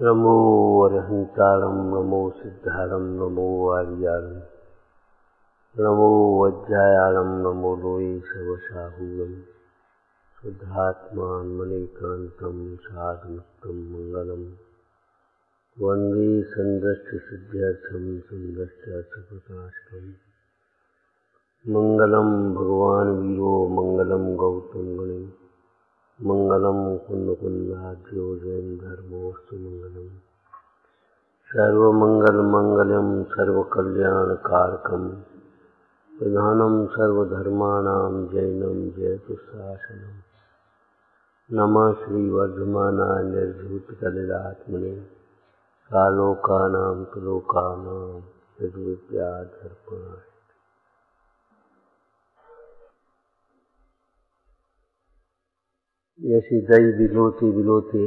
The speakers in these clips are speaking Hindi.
नमो अरहंतारं नमो सिद्धारं नमो आर्यारं नमो वज्रायारं नमो लोये सर्वसाहूरं शुद्धात्मान मणिकान्तं साधनस्थं मंगलम वन्दे संदृष्ट सिद्ध्यर्थं संदृष्टार्थप्रकाशकम् मंगलम भगवान वीरो मंगलम गौतम गणे मंगलम कुंदकुंदाद्यो जैन धर्मोस्तु मंगलम सर्वमंगल मंगलम सर्वकल्याणकारकम प्रधानम सर्वधर्माणां जैनम जयतु शासनम नमः श्री वर्धमानाय निर्धूतकलिलात्मने कालोकानां तुलोकानां यद्विद्याधर्पणाय। जैसे दही बिलोते बिलोते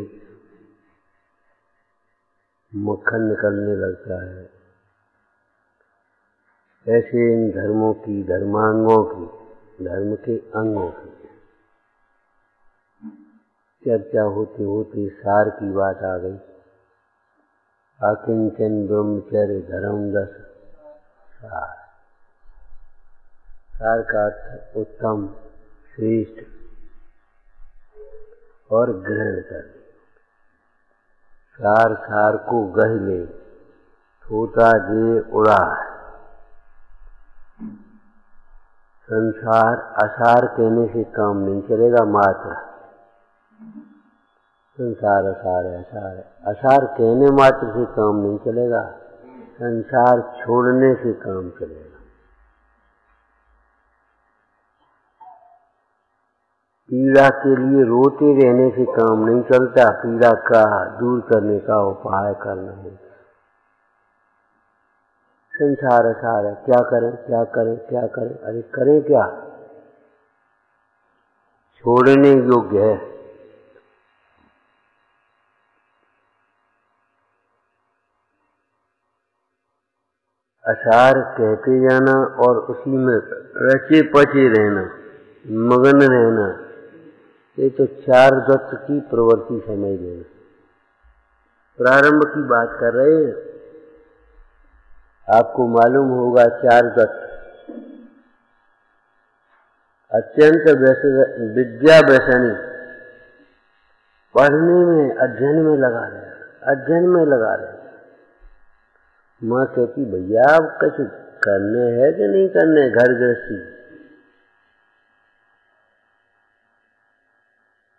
मक्खन निकलने लगता है, ऐसे इन धर्मों की, धर्मांगों की, धर्म के अंगों की चर्चा होते होते सार की बात आ गई। अकिंचन ब्रह्मचर्य धर्म 10 सार। सार का अर्थ उत्तम, श्रेष्ठ और ग्रहण कर। सार सार को गह ले, छोटा जे उड़ा। संसार असार कहने से काम नहीं चलेगा। मात्र संसार असार है, असार है, असार कहने मात्र से काम नहीं चलेगा। संसार छोड़ने से काम चलेगा। पीड़ा के लिए रोते रहने से काम नहीं चलता। पीड़ा का दूर करने का उपाय करना है। संसार असार है, क्या करें क्या करें क्या करें। अरे करें क्या, छोड़ने योग्य है। असार कहते जाना और उसी में रचे पचे रहना, मगन रहना, ये तो 4 दत्त की प्रवृत्ति समझ लेना। प्रारंभ की बात कर रहे हैं। आपको मालूम होगा 4 दत्त अत्यंत विद्या व्यसनी, पढ़ने में अध्ययन में लगा रहे, अध्ययन में लगा रहे। माँ कहती भैया अब कुछ करने है कि नहीं करने, घर गृहस्थी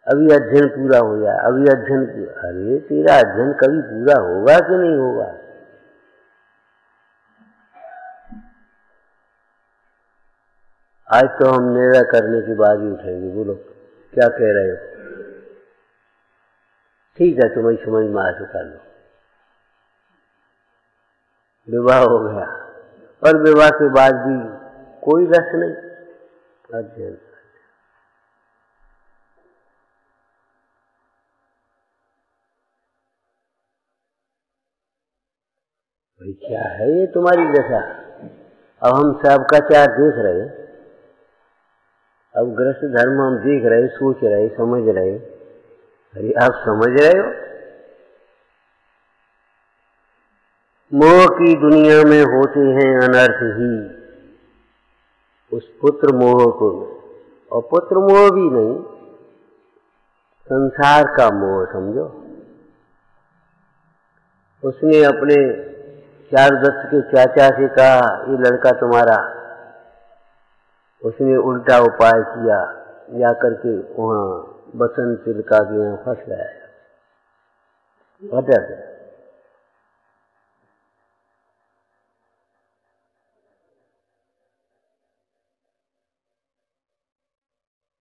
अभी अध्ययन पूरा हो जाए, अभी अध्ययन पूरा। अरे तेरा अध्ययन कभी पूरा होगा कि नहीं होगा। आज तो हम निर्णय करने के बाद ही उठेंगे। बोलो क्या कह रहे हो। ठीक है, तुम्हें समझ में आ चुका लो। विवाह हो गया और विवाह के बाद भी कोई रस नहीं, अध्ययन। भाई क्या है ये तुम्हारी दशा। अब हम सबका 4 देख रहे, अब गृहस्थ धर्म हम देख रहे, सोच रहे, समझ रहे। अरे आप समझ रहे हो, मोह की दुनिया में होते हैं अनर्थ ही। उस पुत्र मोह को, और पुत्र मोह भी नहीं, संसार का मोह समझो। उसने अपने 4 दत्त के चाचा से कहा ये लड़का तुम्हारा। उसने उल्टा उपाय किया, जाकर के वहां बसंत तिलका के यहाँ फंस गया, भटक गया।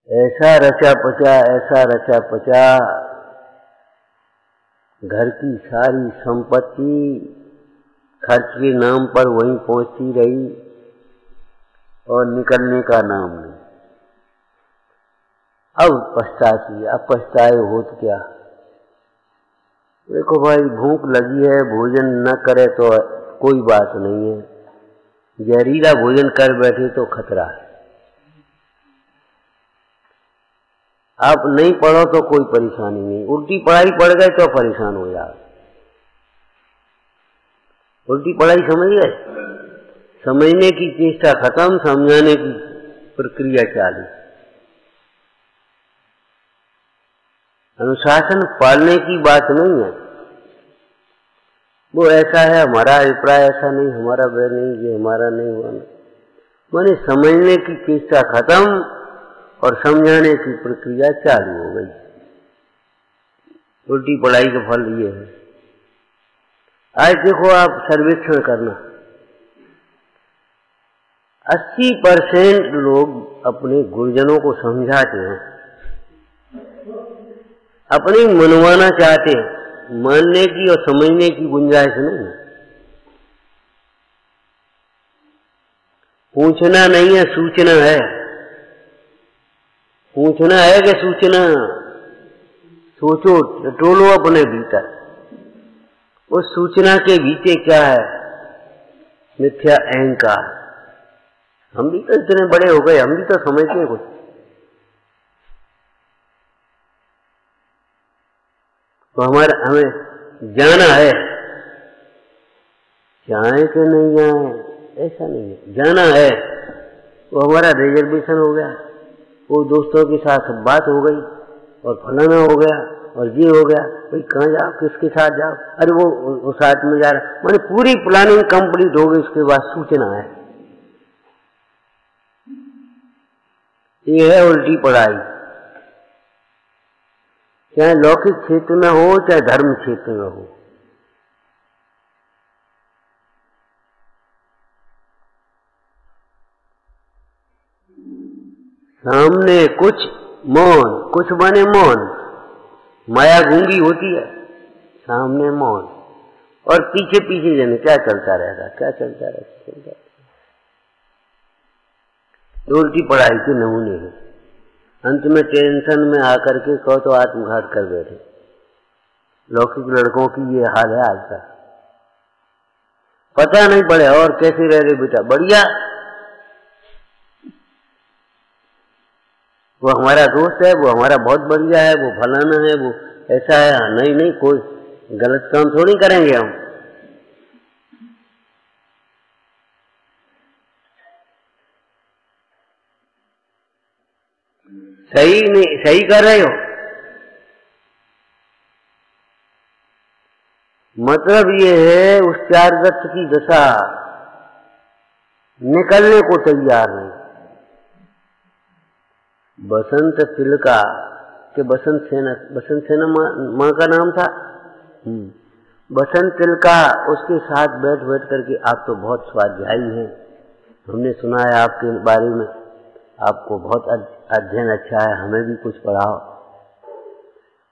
ऐसा रचा पचा, ऐसा रचा पचा, घर की सारी संपत्ति खर्च के नाम पर वहीं पहुंचती रही और निकलने का नाम नहीं। अब पछताती, अब पछताए हो तो क्या। देखो भाई, भूख लगी है, भोजन न करे तो कोई बात नहीं है, जहरीला भोजन कर बैठे तो खतरा है। आप नहीं पढ़ो तो कोई परेशानी नहीं, उल्टी पढ़ाई पढ़ गए तो परेशान हो जाओ। उल्टी पढ़ाई समझ गए? समझने की चेष्टा खत्म, समझाने की प्रक्रिया चालू। अनुशासन पालने की बात नहीं है, वो ऐसा है, हमारा अभिप्राय ऐसा नहीं, हमारा वह नहीं, ये हमारा नहीं, हुआ नहीं। माने समझने की चेष्टा खत्म और समझाने की प्रक्रिया चालू हो गई। उल्टी पढ़ाई का फल ये है। आज देखो, आप सर्वेक्षण करना, 80% लोग अपने गुरुजनों को समझाते हैं, अपनी मनवाना चाहते हैं, मानने की और समझने की गुंजाइश नहीं है। पूछना नहीं है, सूचना है। पूछना है कि सूचना? सोचो, टोलो अपने भीतर, उस सूचना के पीछे क्या है? मिथ्या अहंकार। हम भी तो इतने बड़े हो गए, हम भी तो समझते हैं कुछ। तो हमें जाना है, जाए कि नहीं जाए ऐसा नहीं है, जाना है। तो हमारा रिजर्वेशन हो गया, वो दोस्तों के साथ बात हो गई और फलाना हो गया और ये हो गया, भाई कहाँ जाओ, किसके साथ जाओ, अरे वो साथ में जा रहा, माने पूरी प्लानिंग कंप्लीट हो गई। उसके बाद सूचना है। ये है उल्टी पढ़ाई, चाहे लौकिक क्षेत्र में हो चाहे धर्म क्षेत्र में हो। सामने कुछ मौन, कुछ बने मौन, माया गूंगी होती है, सामने मौन और पीछे पीछे जाने क्या चलता रहेगा, क्या चलता रहेगा। उल्टी पढ़ाई के नमूने हैं। अंत में टेंशन में आकर के कहो तो आत्मघात कर बैठे। लौकिक लड़कों की ये हाल है आज का। पता नहीं पड़े और कैसे रह रहे बेटा, बढ़िया, वो हमारा दोस्त है, वो हमारा बहुत बढ़िया है, वो फलाना है, वो ऐसा है। नहीं नहीं, कोई गलत काम थोड़ी करेंगे हम। सही नहीं, सही कर रहे हो, मतलब ये है उस चारगत की दशा निकलने को तैयार नहीं। बसंत तिलका के बसंत सेना माँ का नाम था। बसंत तिलका उसके साथ बैठ बैठ करके, आप तो बहुत स्वाध्यायी हैं, हमने सुना है आपके बारे में, आपको बहुत अध्ययन अच्छा है, हमें भी कुछ पढ़ाओ।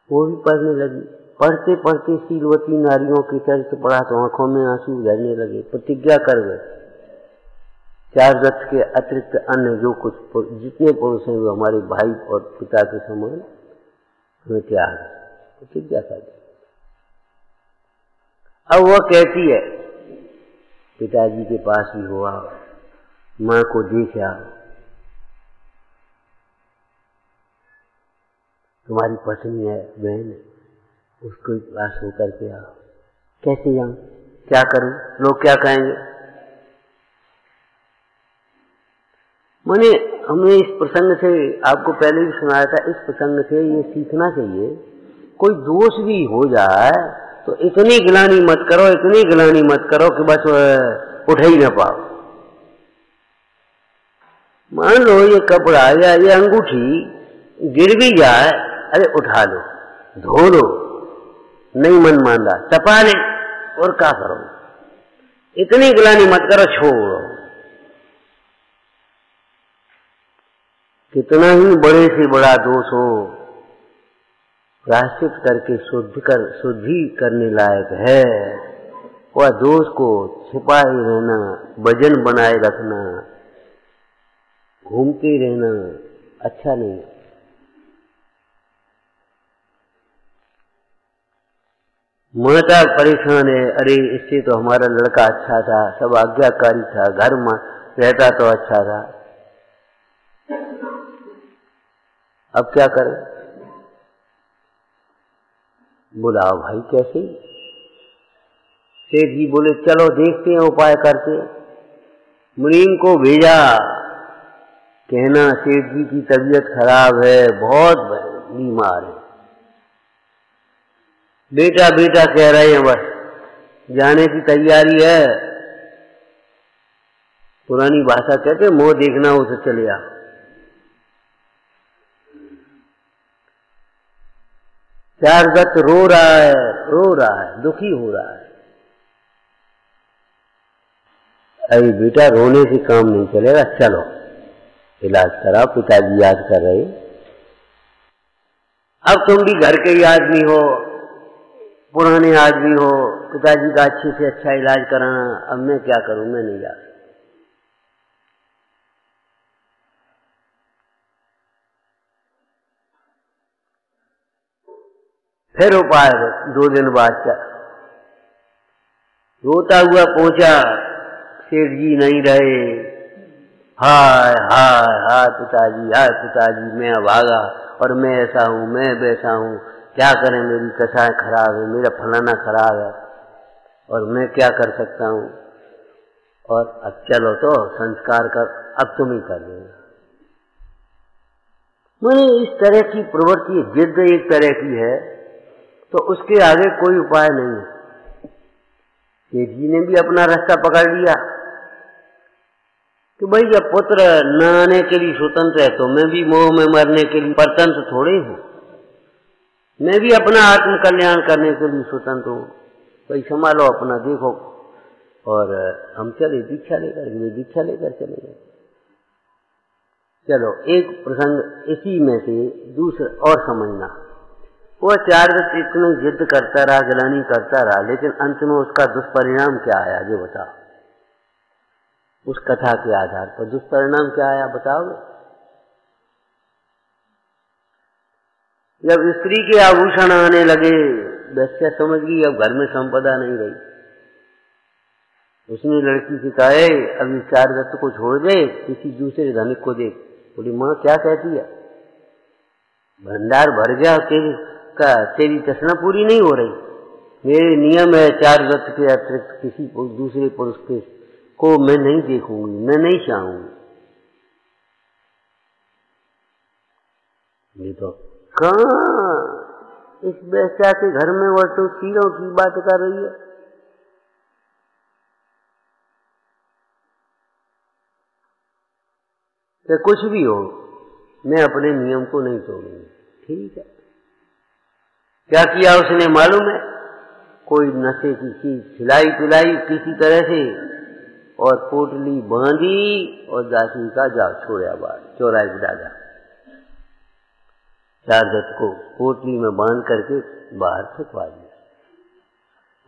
वो भी पढ़ने लगी। पढ़ते पढ़ते शीलवती नारियों के चरित्र पढ़ा तो आंखों में आंसू झरने लगे। प्रतिज्ञा कर गए, चारगत के अतिरिक्त अन्य जो कुछ जितने पुरुष हैं वो हमारे भाई और पिता के समान हमें त्याग, प्रतिज्ञा कर दी। अब वह कहती है, पिताजी के पास भी हुआ, माँ को देखा, तुम्हारी पत्नी है, बहन, उसको पास होकर के आओ। कैसे जाऊं, क्या करूं, लोग क्या कहेंगे? मैंने हमने इस प्रसंग से आपको पहले भी सुनाया था, इस प्रसंग से ये सीखना चाहिए, कोई दोष भी हो जाए तो इतनी गिलानी मत करो, इतनी गिलानी मत करो कि बस उठ ही न पाओ। मान लो ये कपड़ा या ये अंगूठी गिर भी जाए, अरे उठा लो, धो लो, नहीं मन मान रहा तपा ले, और क्या करो, इतनी गिलानी मत करो, छोड़ो। कितना ही बड़े से बड़ा दोष हो, प्रायश्चित करके शुद्धि करने लायक है। वह दोष को छिपाए रहना, वजन बनाए रखना, घूमते रहना अच्छा नहीं। माता परेशान है, अरे इससे तो हमारा लड़का अच्छा था, सब आज्ञाकारी था, घर में रहता तो अच्छा था, अब क्या करें? बुलाओ भाई, कैसे सेठ जी बोले चलो देखते हैं, उपाय करते हैं। मुनीम को भेजा, कहना सेठ जी की तबीयत खराब है, बहुत बीमार है। बेटा बेटा कह रहे हैं, बस जाने की तैयारी है। पुरानी भाषा कहते मोह देखना हो तो चले आ। चारुदत्त रो रहा है, दुखी हो रहा है। अरे बेटा रोने से काम नहीं चलेगा, चलो इलाज कराओ, पिताजी याद कर रहे। अब तुम भी घर के ही आदमी हो, पुराने आदमी हो, पिताजी का अच्छे से अच्छा इलाज कराना। अब मैं क्या करूं, मैं नहीं जा। फिर उपाय 2 दिन बाद रोता हुआ पहुंचा, सेठ जी नहीं रहे। हाय हाय हाय पिताजी, मैं भागा और मैं ऐसा हूं, मैं वैसा हूं, क्या करें, मेरी कसाय खराब है, मेरा फलाना खराब है और मैं क्या कर सकता हूं। और अब चलो तो संस्कार कर, अब तुम ही कर देना। मैंने इस तरह की प्रवृत्ति, जिद एक तरह की है, तो उसके आगे कोई उपाय नहीं है। सेठ जी ने भी अपना रास्ता पकड़ लिया कि भाई जब पुत्र न आने के लिए स्वतंत्र है तो मैं भी मोह में मरने के लिए परतंत्र थोड़े हूं। मैं भी अपना आत्म कल्याण करने के लिए स्वतंत्र हूं। भाई संभालो अपना, देखो। और हम चले दीक्षा लेकर चले गए। चलो एक प्रसंग इसी में से दूसरा और समझना। वह चारुदत्त इतनी जिद करता रहा, गिलानी करता रहा, लेकिन अंत में उसका दुष्परिणाम क्या आया ये बताओ। उस कथा के आधार पर दुष्परिणाम क्या आया बताओगे? जब स्त्री के आभूषण आने लगे, वैसे समझ गई अब घर में संपदा नहीं रही। उसने लड़की से कहा अब इस चारुदत्त को छोड़ दे, किसी दूसरे धनिक को दे। बोली माँ क्या कहती है, भंडार भर गया, तेरी तृष्णा पूरी नहीं हो रही। मेरे नियम है चारुदत्त के अतिरिक्त किसी दूसरे पुरुष को मैं नहीं देखूंगी, मैं नहीं चाहूंगी। ये तो कहाँ इस बेचा के घर में वो तो तीरों की बात कर रही है। कि कुछ भी हो, मैं अपने नियम को नहीं तोड़ूंगी। ठीक है, क्या किया उसने मालूम है? कोई नशे की चीज खिलाई पिलाई किसी तरह से और पोटली बांधी और दासी का जाओ छोड़ा बाहर, चौराहे पर डाला। चारुदत्त को पोटली में बांध करके बाहर फेंकवा दिया।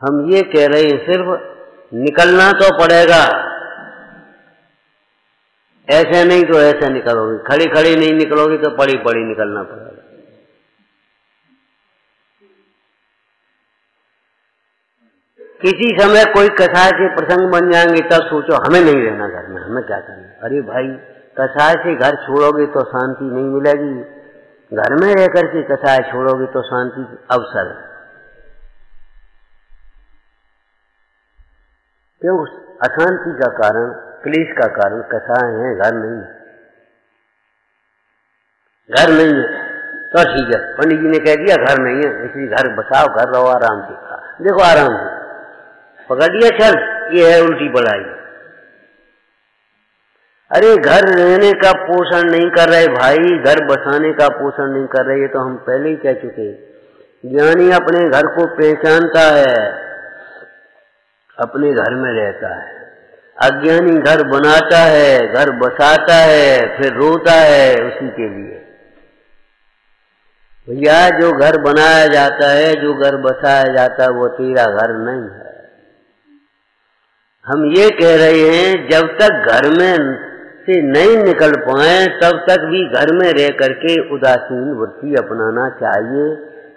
हम ये कह रहे हैं सिर्फ निकलना तो पड़ेगा, ऐसे नहीं तो ऐसे निकलोगे, खड़ी खड़ी नहीं निकलोगे तो पड़ी पड़ी निकलना पड़ेगा। किसी समय कोई कसाय से प्रसंग बन जाएंगे तब सोचो हमें नहीं रहना घर में, हमें क्या करना। अरे भाई कसाय से घर छोड़ोगे तो शांति नहीं मिलेगी, घर में रह करके कसाय छोड़ोगे तो शांति अवसर है। क्यों? अशांति का कारण, क्लेश का कारण कसाय है, घर नहीं है। घर नहीं है तो ठीक है, पंडित जी ने कह दिया घर नहीं है, इसलिए घर बसाओ, घर रहो आराम से। देखो आराम से पकड़ लिया, चल ये है उल्टी पढ़ाई। अरे घर रहने का पोषण नहीं कर रहे भाई, घर बसाने का पोषण नहीं कर रहे, ये तो हम पहले ही कह चुके। ज्ञानी अपने घर को पहचानता है, अपने घर में रहता है। अज्ञानी घर बनाता है, घर बसाता है, फिर रोता है उसी के लिए। भैया जो घर बनाया जाता है, जो घर बसाया जाता है, वो तेरा घर नहीं है। हम ये कह रहे हैं जब तक घर में से नहीं निकल पाए तब तक भी घर में रह करके उदासीन वृत्ति अपनाना चाहिए।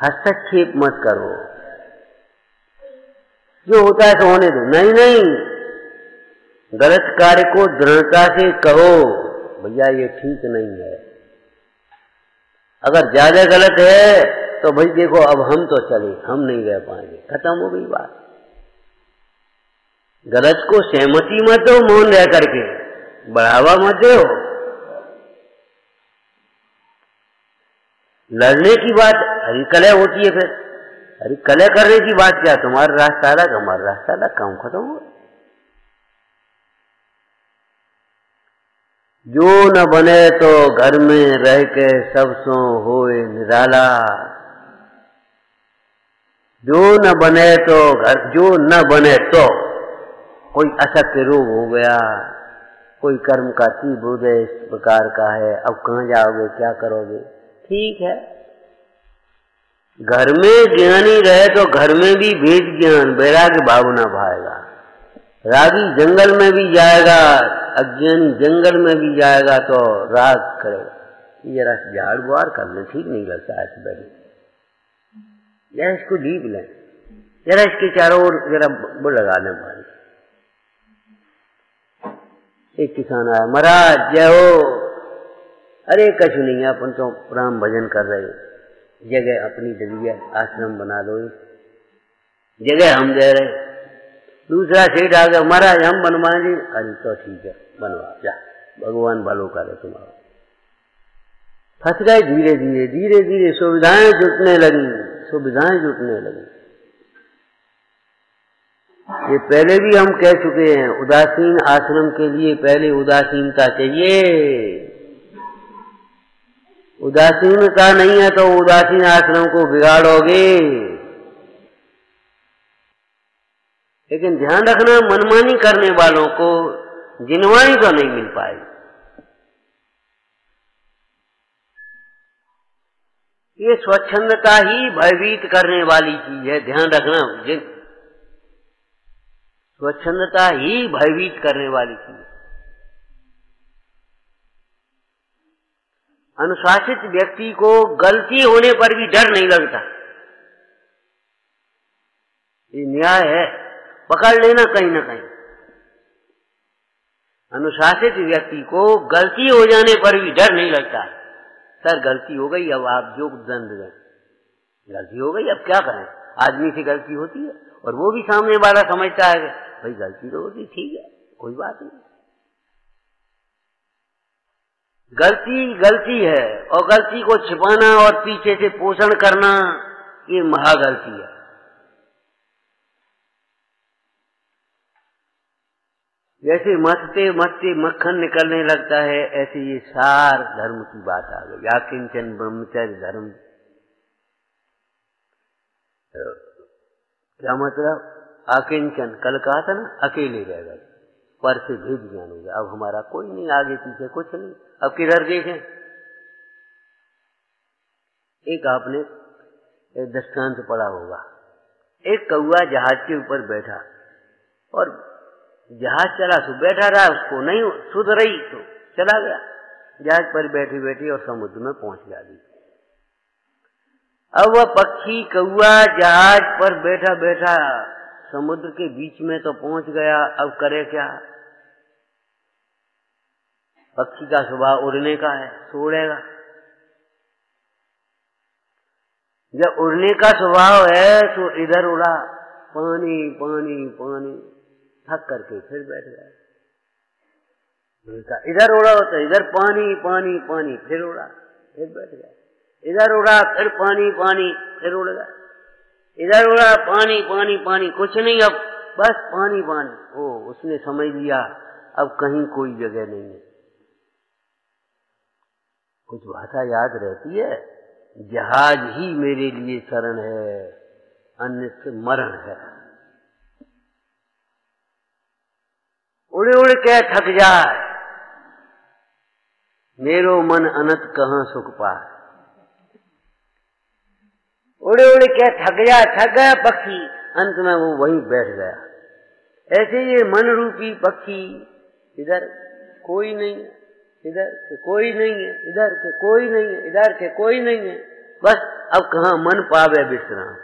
हस्तक्षेप मत करो, जो होता है तो होने दो। नहीं नहीं, गलत कार्य को दृढ़ता से कहो भैया ये ठीक नहीं है। अगर ज्यादा गलत है तो भाई देखो अब हम तो चले, हम नहीं रह पाएंगे, खत्म हो गई बात। गलत को सहमति मत दो, मौन रह करके बढ़ावा मत दो। लड़ने की बात हरी कलह होती है, फिर हरी कलह करने की बात क्या, तुम्हारा रास्ता अलग हमारा रास्ता अलग, काम खत्म हो। जो न बने तो घर में रह के सब सो होए निराला, जो न बने तो घर, जो न बने तो कोई अशक्त रोग हो गया, कोई कर्म का तीव्र उदय इस प्रकार का है, अब कहाँ जाओगे, क्या करोगे, ठीक है। घर में ज्ञानी रहे तो घर में भी भेद ज्ञान वैराग्य भावना भाएगा। रागी जंगल में भी जाएगा, अज्ञानी जंगल में भी जाएगा तो राग करेगा। जरा झाड़ बुआर करना ठीक नहीं लगता ऐसे बैठे, जरा इसको लीप लें, जरा इसके चारों ओर जरा वो लगाने वाले। एक किसान आया, महाराज जय हो। अरे कछु नहीं है, अपन तो राम भजन कर रहे, जगह अपनी दे आश्रम बना लो, जगह हम दे रहे। दूसरा सेठ आ गया, महाराज हम बनवाएंगे। अरे तो ठीक है बनवा, जा भगवान भलो करे तुम्हारा। फंस गए। धीरे धीरे धीरे धीरे सुविधाएं जुटने लगी, सुविधाएं जुटने लगी। ये पहले भी हम कह चुके हैं, उदासीन आश्रम के लिए पहले उदासीनता चाहिए। उदासीनता नहीं है तो उदासीन आश्रम को बिगाड़ोगे। लेकिन ध्यान रखना, मनमानी करने वालों को जिनवानी तो नहीं मिल पाएगी। ये स्वच्छंदता ही भयभीत करने वाली चीज है, ध्यान रखना। स्वच्छंदता ही भयभीत करने वाली चीज। अनुशासित व्यक्ति को गलती होने पर भी डर नहीं लगता, ये न्याय है, पकड़ लेना कहीं ना कहीं। अनुशासित व्यक्ति को गलती हो जाने पर भी डर नहीं लगता। सर गलती हो गई, अब आप जो दंड दें, गलती हो गई अब क्या करें। आदमी से गलती होती है और वो भी सामने वाला समझता है भाई गलती तो होती, ठीक है कोई बात नहीं। गलती गलती है और गलती को छिपाना और पीछे से पोषण करना ये महागलती है। जैसे मथते मथते मक्खन निकलने लगता है, ऐसे ये सार धर्म की बात आ गई। आकिंचन ब्रह्मचर्य धर्म क्या मतलब? आकिंचन कल कहा था ना, अकेले रह गए, पर से भेद ज्ञान हो गया। अब हमारा कोई नहीं, आगे पीछे कुछ नहीं, अब किधर देखें। एक आपने एक दृष्टांत पढ़ा होगा, एक कौआ जहाज के ऊपर बैठा और जहाज चला तो बैठा रहा, उसको नहीं सुध रही तो चला गया। जहाज पर बैठी बैठी और समुद्र में पहुंच गया। अब वह पक्षी कौआ जहाज पर बैठा बैठा समुद्र के बीच में तो पहुंच गया, अब करे क्या? पक्षी का स्वभाव उड़ने का है, तो उड़ेगा। जब उड़ने का स्वभाव है तो इधर उड़ा, पानी पानी पानी, थक करके फिर बैठ गया। इधर उड़ा तो इधर पानी पानी पानी, फिर उड़ा फिर बैठ गया। इधर उड़ा फिर पानी पानी, फिर उड़ गया। इधर उड़ा पानी पानी पानी, कुछ नहीं, अब बस पानी पानी। ओ उसने समझ लिया अब कहीं कोई जगह नहीं है। कुछ भाषा याद रहती है, जहाज ही मेरे लिए शरण है, अन्य से मरण है। उड़ उड़ के थक जाए, मेरो मन अनंत कहाँ सुख पाए। उड़ उड़ के थक गया पक्षी, अंत में वो वहीं बैठ गया। ऐसे ये मन रूपी पक्षी, इधर कोई नहीं है, इधर से कोई नहीं है, इधर से कोई नहीं है, इधर से कोई नहीं है, बस अब कहाँ मन पावे विश्राम।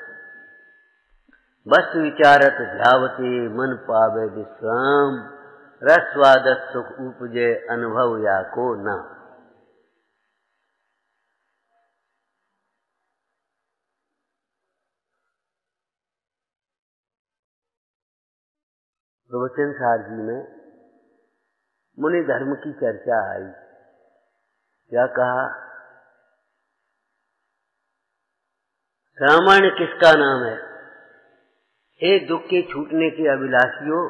बस विचारत ध्यावते मन पावे विश्राम, रसवादत सुख उपजे अनुभव या को ना। प्रवचन सार जी में मुनि धर्म की चर्चा आई। क्या कहा? श्रामण किसका नाम है? हे दुख के छूटने के अभिलाषियों,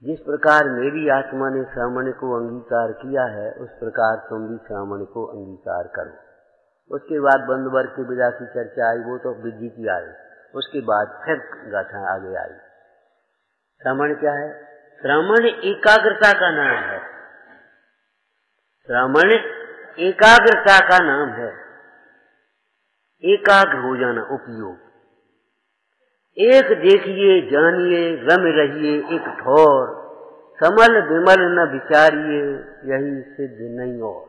जिस प्रकार मेरी आत्मा ने श्रामण को अंगीकार किया है, उस प्रकार तुम भी श्रामण को अंगीकार करो। उसके बाद बंद वर्ग की विदा की चर्चा आई, वो तो विधि की आई। उसके बाद फिर गाथा आगे आई। श्रामण क्या है? श्रामण एकाग्रता का नाम है। श्रामण एकाग्रता का नाम है। एकाग्र हो जाना, उपयोग। एक देखिए जानिए रम रहिए एक ठोर, समल विमल न विचारिए यही सिद्ध नहीं और।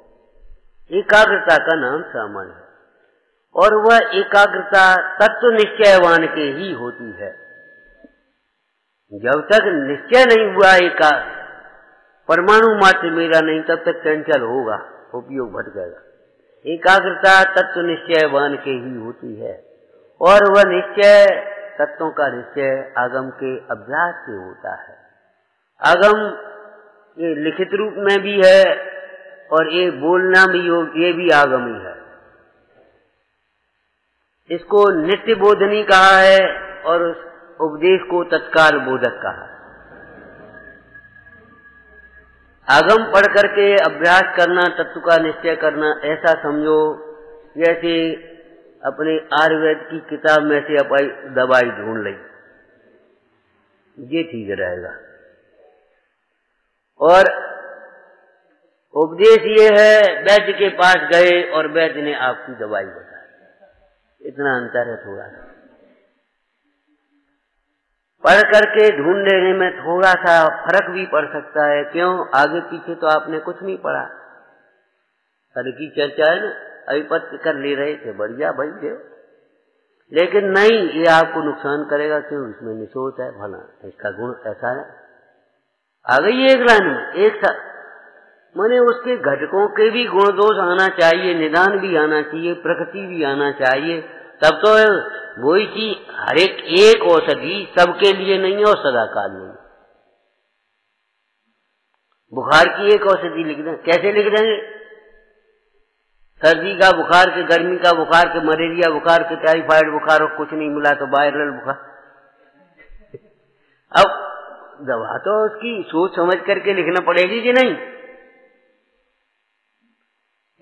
एकाग्रता का नाम श्रामण है, और वह एकाग्रता तत्व निश्चयवान के ही होती है। जब तक निश्चय नहीं हुआ एकाग्र, परमाणु मात्र मेरा नहीं, तब तक चंचल होगा, उपयोग भटकेगा। एकाग्रता तत्व निश्चयवान के ही होती है, और वह निश्चय, तत्वों का निश्चय आगम के अभ्यास से होता है। आगम ये लिखित रूप में भी है, और ये बोलना भी ये भी आगम ही है। इसको नित्य बोधनी कहा है, और उपदेश को तत्काल बोधक कहा। आगम पढ़ करके अभ्यास करना, तत्व का निश्चय करना, ऐसा समझो जैसे अपने आयुर्वेद की किताब में से अपनी दवाई ढूंढ ली, ये ठीक रहेगा। और उपदेश ये है, वैद्य के पास गए और वैद्य ने आपकी दवाई बताई, इतना अंतर है थोड़ा सा। पढ़ करके ढूंढ लेने में थोड़ा सा फर्क भी पड़ सकता है। क्यों? आगे पीछे तो आपने कुछ नहीं पढ़ा। कल की चर्चा है ना, अभिपत्य कर ले रहे थे, बढ़िया भाई दे, लेकिन नहीं, ये आपको नुकसान करेगा। क्यों? इसमें निशोच है, भला इसका गुण ऐसा है। आ गई एक लाइन में एक साथ, माने उसके घटकों के भी गुण दोष आना चाहिए, निदान भी आना चाहिए, प्रकृति भी आना चाहिए, तब तो वही चीज हर एक औषधि सबके लिए नहीं है और सदाकाल नहीं। बुखार की एक औषधि लिख दें, कैसे लिख देंगे? सर्दी का बुखार के, गर्मी का बुखार के, मलेरिया बुखार के, टाइफाइड बुखार, और कुछ नहीं मिला तो वायरल बुखार। अब दवा तो उसकी सोच समझ करके लिखना पड़ेगी कि नहीं।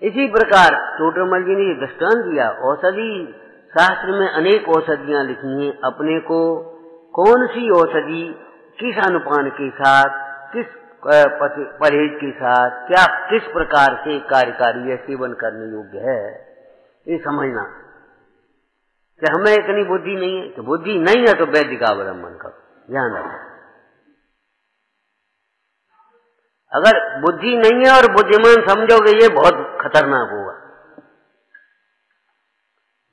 इसी प्रकार टोटरमल जी ने दृष्टांत दिया। औषधि शास्त्र में अनेक औषधियां लिखी हैं। अपने को कौन सी औषधि किस अनुपान के साथ, किस परहेज के साथ, क्या किस प्रकार से कार्यकारी है, सेवन करने योग्य है, ये समझना। कि हमें इतनी बुद्धि नहीं है, तो बुद्धि नहीं है तो वैद्य का अवलंबन करो, ध्यान रखो। अगर बुद्धि नहीं है और बुद्धिमान समझोगे, ये बहुत खतरनाक होगा।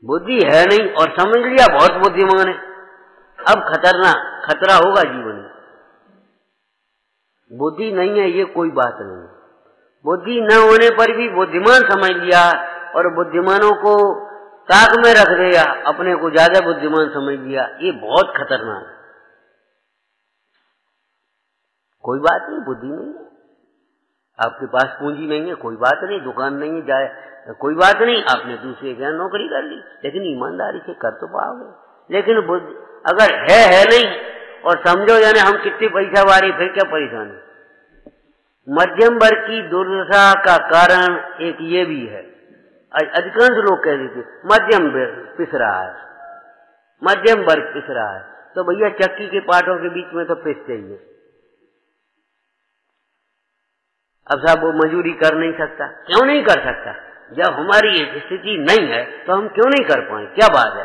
बुद्धि है नहीं और समझ लिया बहुत बुद्धिमान है, अब खतरा होगा जीवन में। बुद्धि नहीं है ये कोई बात नहीं, बुद्धि न होने पर भी बुद्धिमान समझ लिया और बुद्धिमानों को ताक में रख दिया, अपने को ज्यादा बुद्धिमान समझ लिया, ये बहुत खतरनाक है। कोई बात नहीं, बुद्धि नहीं है, आपके पास पूंजी नहीं है, कोई बात नहीं, दुकान नहीं है, जाए कोई बात नहीं, आपने दूसरे के यहाँ नौकरी कर ली, लेकिन ईमानदारी से कर तो पाओगे। लेकिन अगर है नहीं और समझो जाने हम कितनी पैसा वारी, फिर क्या परेशानी। मध्यम वर्ग की दुर्दशा का कारण एक ये भी है, अधिकांश लोग कह देते मध्यम पिस रहा है, मध्यम वर्ग पिस रहा है, तो भैया चक्की के पाटों के बीच में तो पिस चाहिए। अब साहब वो मजदूरी कर नहीं सकता, क्यों नहीं कर सकता? जब हमारी स्थिति नहीं है तो हम क्यों नहीं कर पाए, क्या बात है?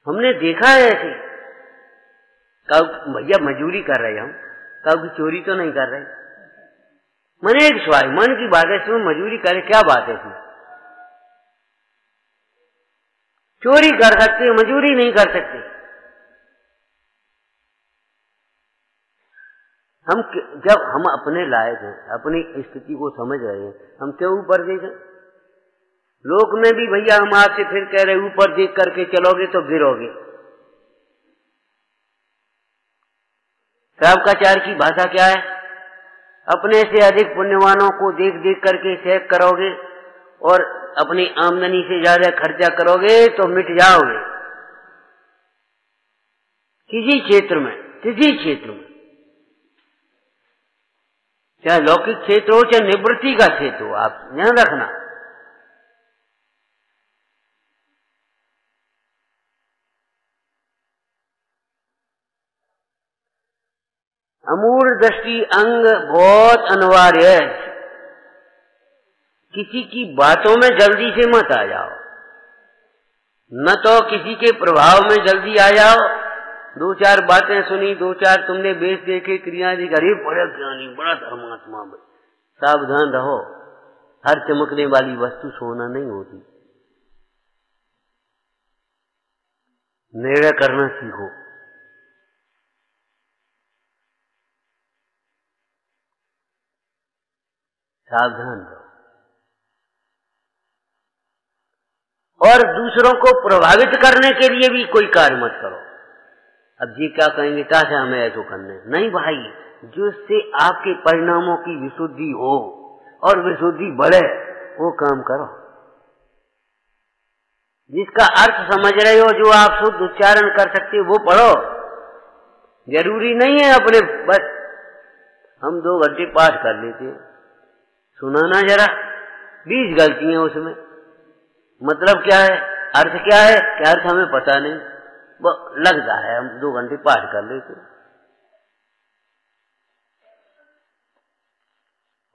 हमने देखा है ऐसे, कब भैया मजदूरी कर रहे हम, कब चोरी तो नहीं कर रहे। मैंने एक स्वाभिमान की बात है, इसमें मजदूरी करे क्या बात है? इसमें चोरी कर सकते, मजदूरी नहीं कर सकते। हम जब हम अपने लायक हैं, अपनी स्थिति को समझ रहे हैं, हम क्यों ऊपर देखें? लोक में भी भैया हम आपसे फिर कह रहे ऊपर देख करके चलोगे तो गिरोगे। श्रावकाचार्य की भाषा क्या है? अपने से अधिक पुण्यवानों को देख देख करके सेव करोगे और अपनी आमदनी से ज्यादा खर्चा करोगे तो मिट जाओगे। किसी क्षेत्र में, चाहे लौकिक क्षेत्र हो चाहे निवृत्ति का क्षेत्र हो, आप ध्यान रखना। अमूढ़ दृष्टि अंग बहुत अनिवार्य है। किसी की बातों में जल्दी से मत आ जाओ, न तो किसी के प्रभाव में जल्दी आ जाओ। दो चार बातें सुनी, दो चार तुमने वेश देखे, क्रिया देखी, अरे बड़ा ज्ञानी, बड़ा धर्मात्मा, सावधान रहो। हर चमकने वाली वस्तु सोना नहीं होती। निर्णय करना सीखो। सावधान रहो और दूसरों को प्रभावित करने के लिए भी कोई कार्य मत करो। अब जी क्या कहेंगे, ताकि हमें ऐसा करने नहीं भाई, जिससे आपके परिणामों की विशुद्धि हो और विशुद्धि बढ़े वो काम करो। जिसका अर्थ समझ रहे हो, जो आप शुद्ध उच्चारण कर सकते हो वो पढ़ो। जरूरी नहीं है अपने बस हम 2 घंटे पाठ कर लेते हैं, सुनाना जरा 20 गलतियां उसमें। मतलब क्या है, अर्थ क्या है, क्या अर्थ हमें पता नहीं, वो लगता है हम 2 घंटे पाठ कर लेते।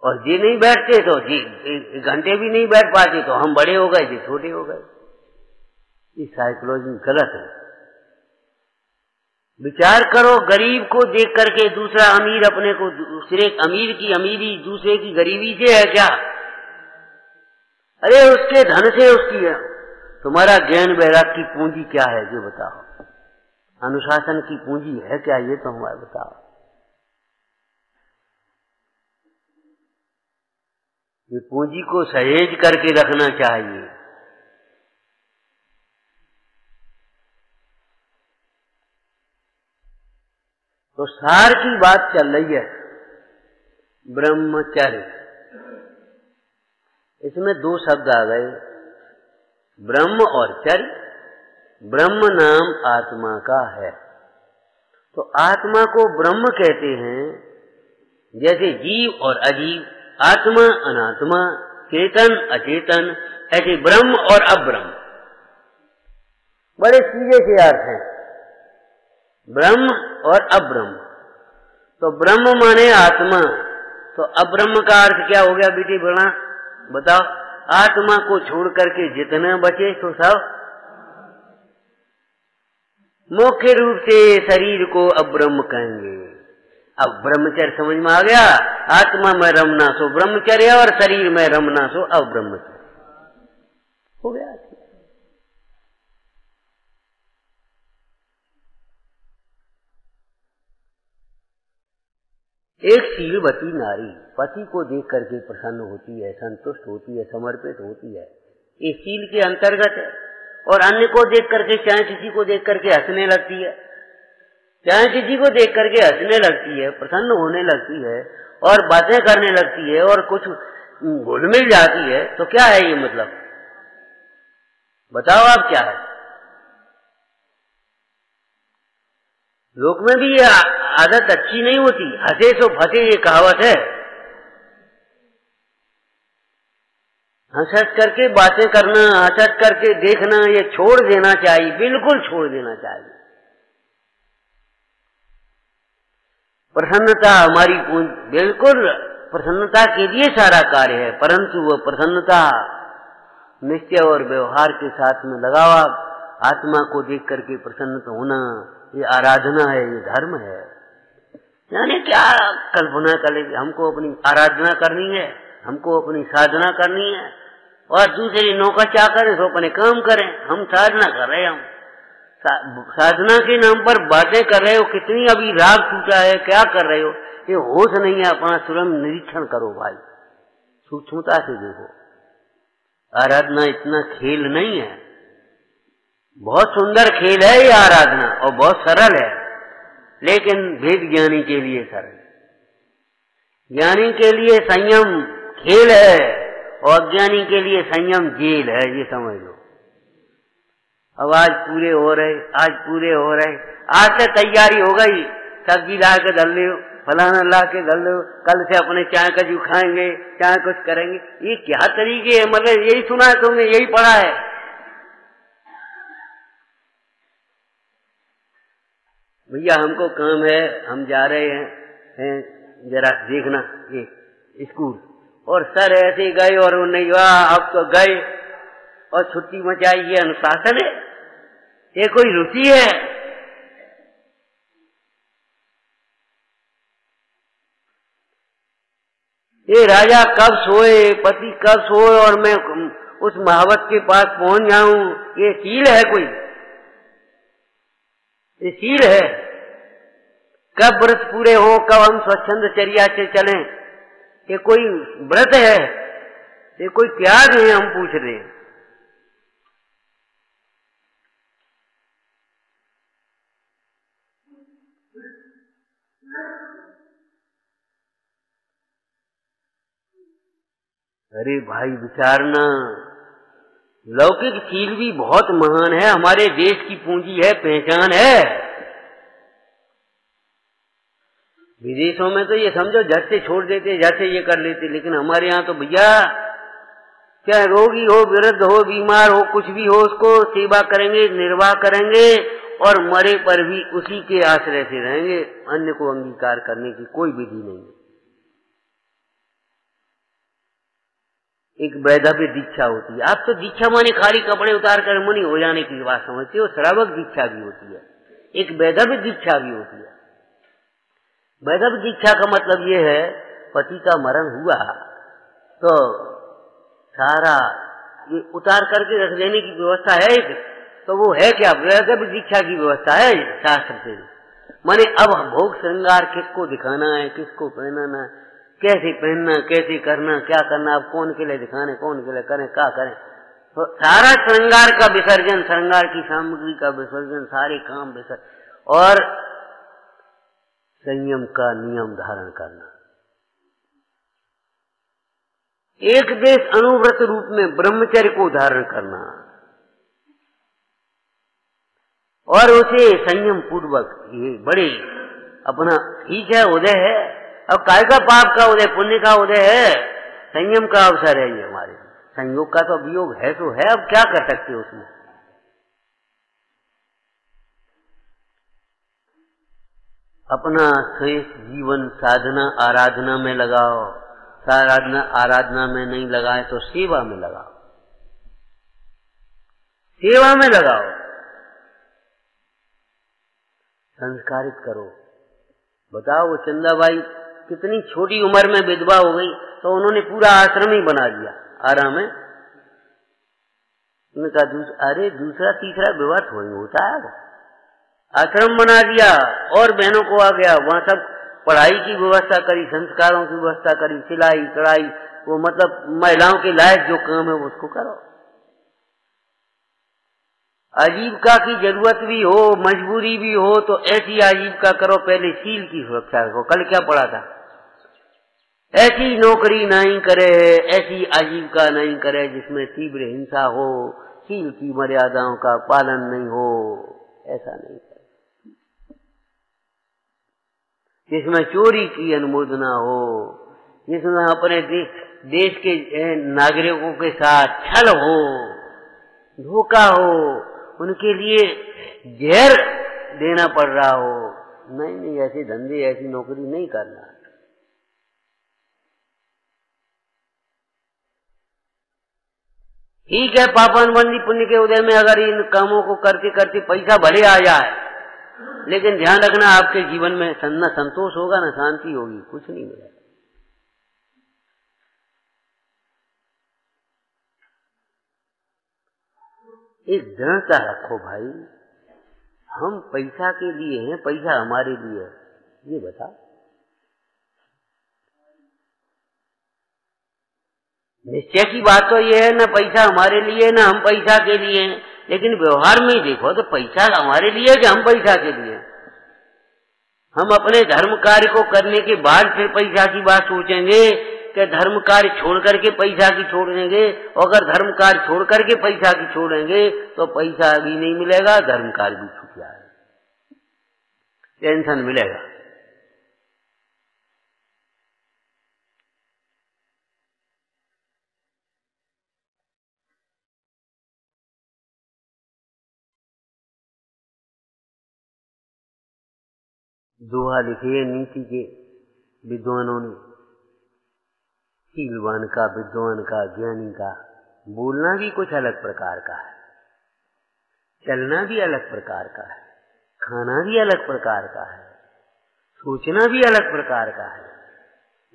और जी नहीं बैठते तो जी 1 घंटे भी नहीं बैठ पाते तो हम बड़े हो गए, जी छोटे हो गए। ये साइकोलॉजी गलत है। विचार करो, गरीब को देख करके दूसरा अमीर अपने को, दूसरे अमीर की अमीरी दूसरे की गरीबी से है क्या? अरे उसके धन से उसकी है। तुम्हारा ज्ञान वैराग की पूंजी क्या है ये बताओ। अनुशासन की पूंजी है क्या ये तो हमारे बताओ। ये पूंजी को सहेज करके रखना चाहिए। तो सार की बात चल रही है ब्रह्मचर्य। इसमें 2 शब्द आ गए, ब्रह्म और चर्य। ब्रह्म नाम आत्मा का है, तो आत्मा को ब्रह्म कहते हैं। जैसे जीव और अजीव, आत्मा अनात्मा, चेतन अचेतन, ऐसे ब्रह्म और अब्रह्म बड़े सीधे से अर्थ हैं, ब्रह्म और अब्रह्म। तो ब्रह्म माने आत्मा, तो अब्रह्म का अर्थ क्या हो गया बेटी बड़ा बताओ। आत्मा को छोड़ करके जितना बचे तो सब मुख्य रूप से शरीर को अब्रह्म कहेंगे। अब ब्रह्मचर्य समझ में आ गया, आत्मा में रमना सो ब्रह्मचर्य और शरीर में रमना सो अब्रह्मचर्य हो गया। एक शीलवती नारी पति को देख करके प्रसन्न होती है, संतुष्ट होती है, समर्पित होती है, ये शील के अंतर्गत है। और अन्य को देख करके, चाहे किसी को देख करके हंसने लगती है, चाहे किसी को देख करके हंसने लगती है, प्रसन्न होने लगती है और बातें करने लगती है और कुछ घुल मिल जाती है, तो क्या है ये मतलब? बताओ आप क्या है? लोक में भी ये आदत अच्छी नहीं होती, हंसे सो फंसे ये कहावत है। हंस करके बातें करना, हंस करके देखना, ये छोड़ देना चाहिए, बिल्कुल छोड़ देना चाहिए। प्रसन्नता हमारी बिल्कुल प्रसन्नता के लिए सारा कार्य है, परंतु वो प्रसन्नता निश्चय और व्यवहार के साथ में लगावा। आत्मा को देख करके प्रसन्नता होना ये आराधना है, ये धर्म है। यानी क्या कल्पना करेंगे, हमको अपनी आराधना करनी है, हमको अपनी साधना करनी है और दूसरी नौका क्या करें तो अपने काम करें। हम साधना कर रहे हैं, हम साधना के नाम पर बातें कर रहे हो, कितनी अभी राग टूटा है, क्या कर रहे हो, ये होश नहीं है। अपना स्वयं निरीक्षण करो भाई, सूक्ष्मता से देखो। आराधना इतना खेल नहीं है, बहुत सुंदर खेल है ये आराधना और बहुत सरल है, लेकिन भेद ज्ञानी के लिए सरल। ज्ञानी के लिए संयम खेल है और अज्ञानी के लिए संयम जेल है, ये समझ लो। अब आज पूरे हो रहे, आज से तैयारी हो गई, सब्जी ला के धर लो, फलाना ला के धर लो, कल से अपने चाय कजू खाएंगे, चाय कुछ करेंगे। ये क्या तरीके है? मतलब यही सुना है तुमने, यही पढ़ा है। भैया हमको काम है, हम जा रहे हैं जरा देखना ये स्कूल, और सर ऐसे गए और नहीं अब तो गए और छुट्टी मचाई। ये अनुशासन है? ये कोई रुचि है? ये राजा कब सोए, पति कब सोए और मैं उस महावत के पास पहुंच जाऊं, ये शील है कोई? ये शील है? कब व्रत पूरे हो, कब हम स्वच्छंदचर्या से चलें, ये कोई व्रत है? ये कोई त्याग है? हम पूछ रहे हैं। अरे भाई विचारना, लौकिक शील भी बहुत महान है, हमारे देश की पूंजी है, पहचान है। विदेशों में तो ये समझो झट से छोड़ देते, झट से ये कर लेते, लेकिन हमारे यहाँ तो भैया चाहे रोगी हो, वृद्ध हो, बीमार हो, कुछ भी हो, उसको सेवा करेंगे, निर्वाह करेंगे और मरे पर भी उसी के आश्रय से रहेंगे। अन्य को अंगीकार करने की कोई विधि नहीं है। एक वैधव्य दीक्षा होती है। आप तो दीक्षा माने खाली कपड़े उतार कर मुनि हो जाने की बात समझते हो। श्रावक दीक्षा भी होती है, एक वैधव्य दीक्षा भी होती है। वैधव्य दीक्षा का मतलब ये है, पति का मरण हुआ तो सारा ये उतार करके रख देने की व्यवस्था है एक, तो वो है क्या? वैधव्य दीक्षा की व्यवस्था है शास्त्र से। माने अब भोग श्रृंगार किसको दिखाना है, किसको पहनाना है, कैसे पहनना, कैसे करना, क्या करना, अब कौन के लिए दिखाने, कौन के लिए करें, क्या करें, तो सारा श्रृंगार का विसर्जन, श्रृंगार की सामग्री का विसर्जन, सारे काम विसर्जन और संयम का नियम धारण करना। एक देश अनुव्रत रूप में ब्रह्मचर्य को धारण करना और उसे संयम पूर्वक, ये बड़े अपना ठीक है, उदय है। अब काय का पाप का उदय, पुण्य का उदय है, संयम का अवसर है ये हमारे। संयोग का तो अभियोग है तो है, अब क्या कर सकते उसमें। अपना श्रेष्ठ जीवन साधना आराधना में लगाओ, साधना आराधना में नहीं लगाए तो सेवा में लगाओ, सेवा में लगाओ, संस्कारित करो। बताओ वो चंदाबाई कितनी छोटी उम्र में विधवा हो गई, तो उन्होंने पूरा आश्रम ही बना दिया आराम में। उन्होंने कहा अरे दूसरा तीसरा विवाह थोड़ी होता है, आश्रम बना दिया और बहनों को आ गया, वहां सब पढ़ाई की व्यवस्था करी, संस्कारों की व्यवस्था करी, सिलाई कढ़ाई, वो मतलब महिलाओं के लायक जो काम है वो उसको करो। आजीविका की जरूरत भी हो, मजबूरी भी हो तो ऐसी आजीविका करो, पहले शील की सुरक्षा रखो। कल क्या पढ़ा था, ऐसी नौकरी नहीं करे, ऐसी आजीविका नहीं करे जिसमें तीव्र हिंसा हो, शील की मर्यादाओं का पालन नहीं हो, ऐसा नहीं करे, जिसमें चोरी की अनुमोदना हो, जिसमें अपने देश के नागरिकों के साथ छल हो, धोखा हो, उनके लिए जहर देना पड़ रहा हो। नहीं, ऐसे धंधे, ऐसी नौकरी नहीं करना। ठीक है, पापानुबंधी पुण्य के उदय में अगर इन कामों को करते करते पैसा भले आ जाए, लेकिन ध्यान रखना आपके जीवन में न संतोष होगा न शांति होगी, कुछ नहीं मिलेगा। एक दृढ़ता रखो भाई, हम पैसा के लिए हैं, पैसा हमारे लिए है, ये बता। निश्चय की बात तो ये है, न पैसा हमारे लिए न हम पैसा के लिए हैं, लेकिन व्यवहार में ही देखो तो पैसा हमारे लिए कि हम पैसा के लिए। हम अपने धर्म कार्य को करने के बाद फिर पैसा की बात सोचेंगे कि धर्म कार्य छोड़ करके पैसा की छोड़ेंगे, और अगर धर्म कार्य छोड़ करके पैसा की छोड़ेंगे तो पैसा भी नहीं मिलेगा, धर्म कार्य भी छूट जाएगा, टेंशन मिलेगा। दोहा लिखे नीति के विद्वानों ने, शीलवान का, विद्वान का, ज्ञानी का बोलना भी कुछ अलग प्रकार का है, चलना भी अलग प्रकार का है, खाना भी अलग प्रकार का है, सोचना भी अलग प्रकार का है,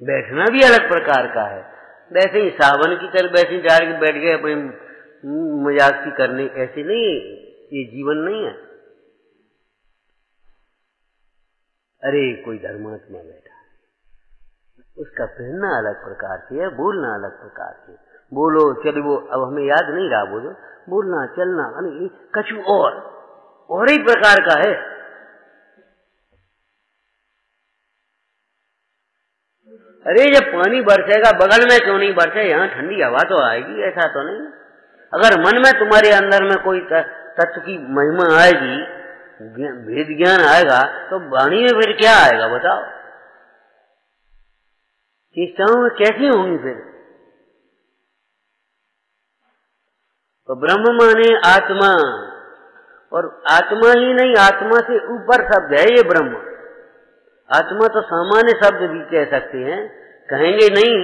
बैठना भी अलग प्रकार का है। वैसे ही सावन की तरह वैसे ही जा के बैठ गए अपने मजाक की करने, ऐसे नहीं, ये जीवन नहीं है। अरे कोई धर्मात्मा बैठा, उसका पहनना अलग प्रकार से है, बोलना अलग प्रकार से, बोलो चलो, वो अब हमें याद नहीं रहा, बोलो बोलना चलना कछु और ही प्रकार का है। अरे जब पानी बरसेगा बगल में क्यों नहीं बरसे, यहाँ ठंडी हवा तो आएगी, ऐसा तो नहीं। अगर मन में तुम्हारे अंदर में कोई तत्व की महिमा आएगी, भेद ज्ञान आएगा, तो वाणी में फिर क्या आएगा बताओ, चेष्टाओं में कैसी होंगी फिर। तो ब्रह्म माने आत्मा, और आत्मा ही नहीं, आत्मा से ऊपर शब्द है ये ब्रह्म। आत्मा तो सामान्य शब्द भी कह सकते हैं, कहेंगे नहीं,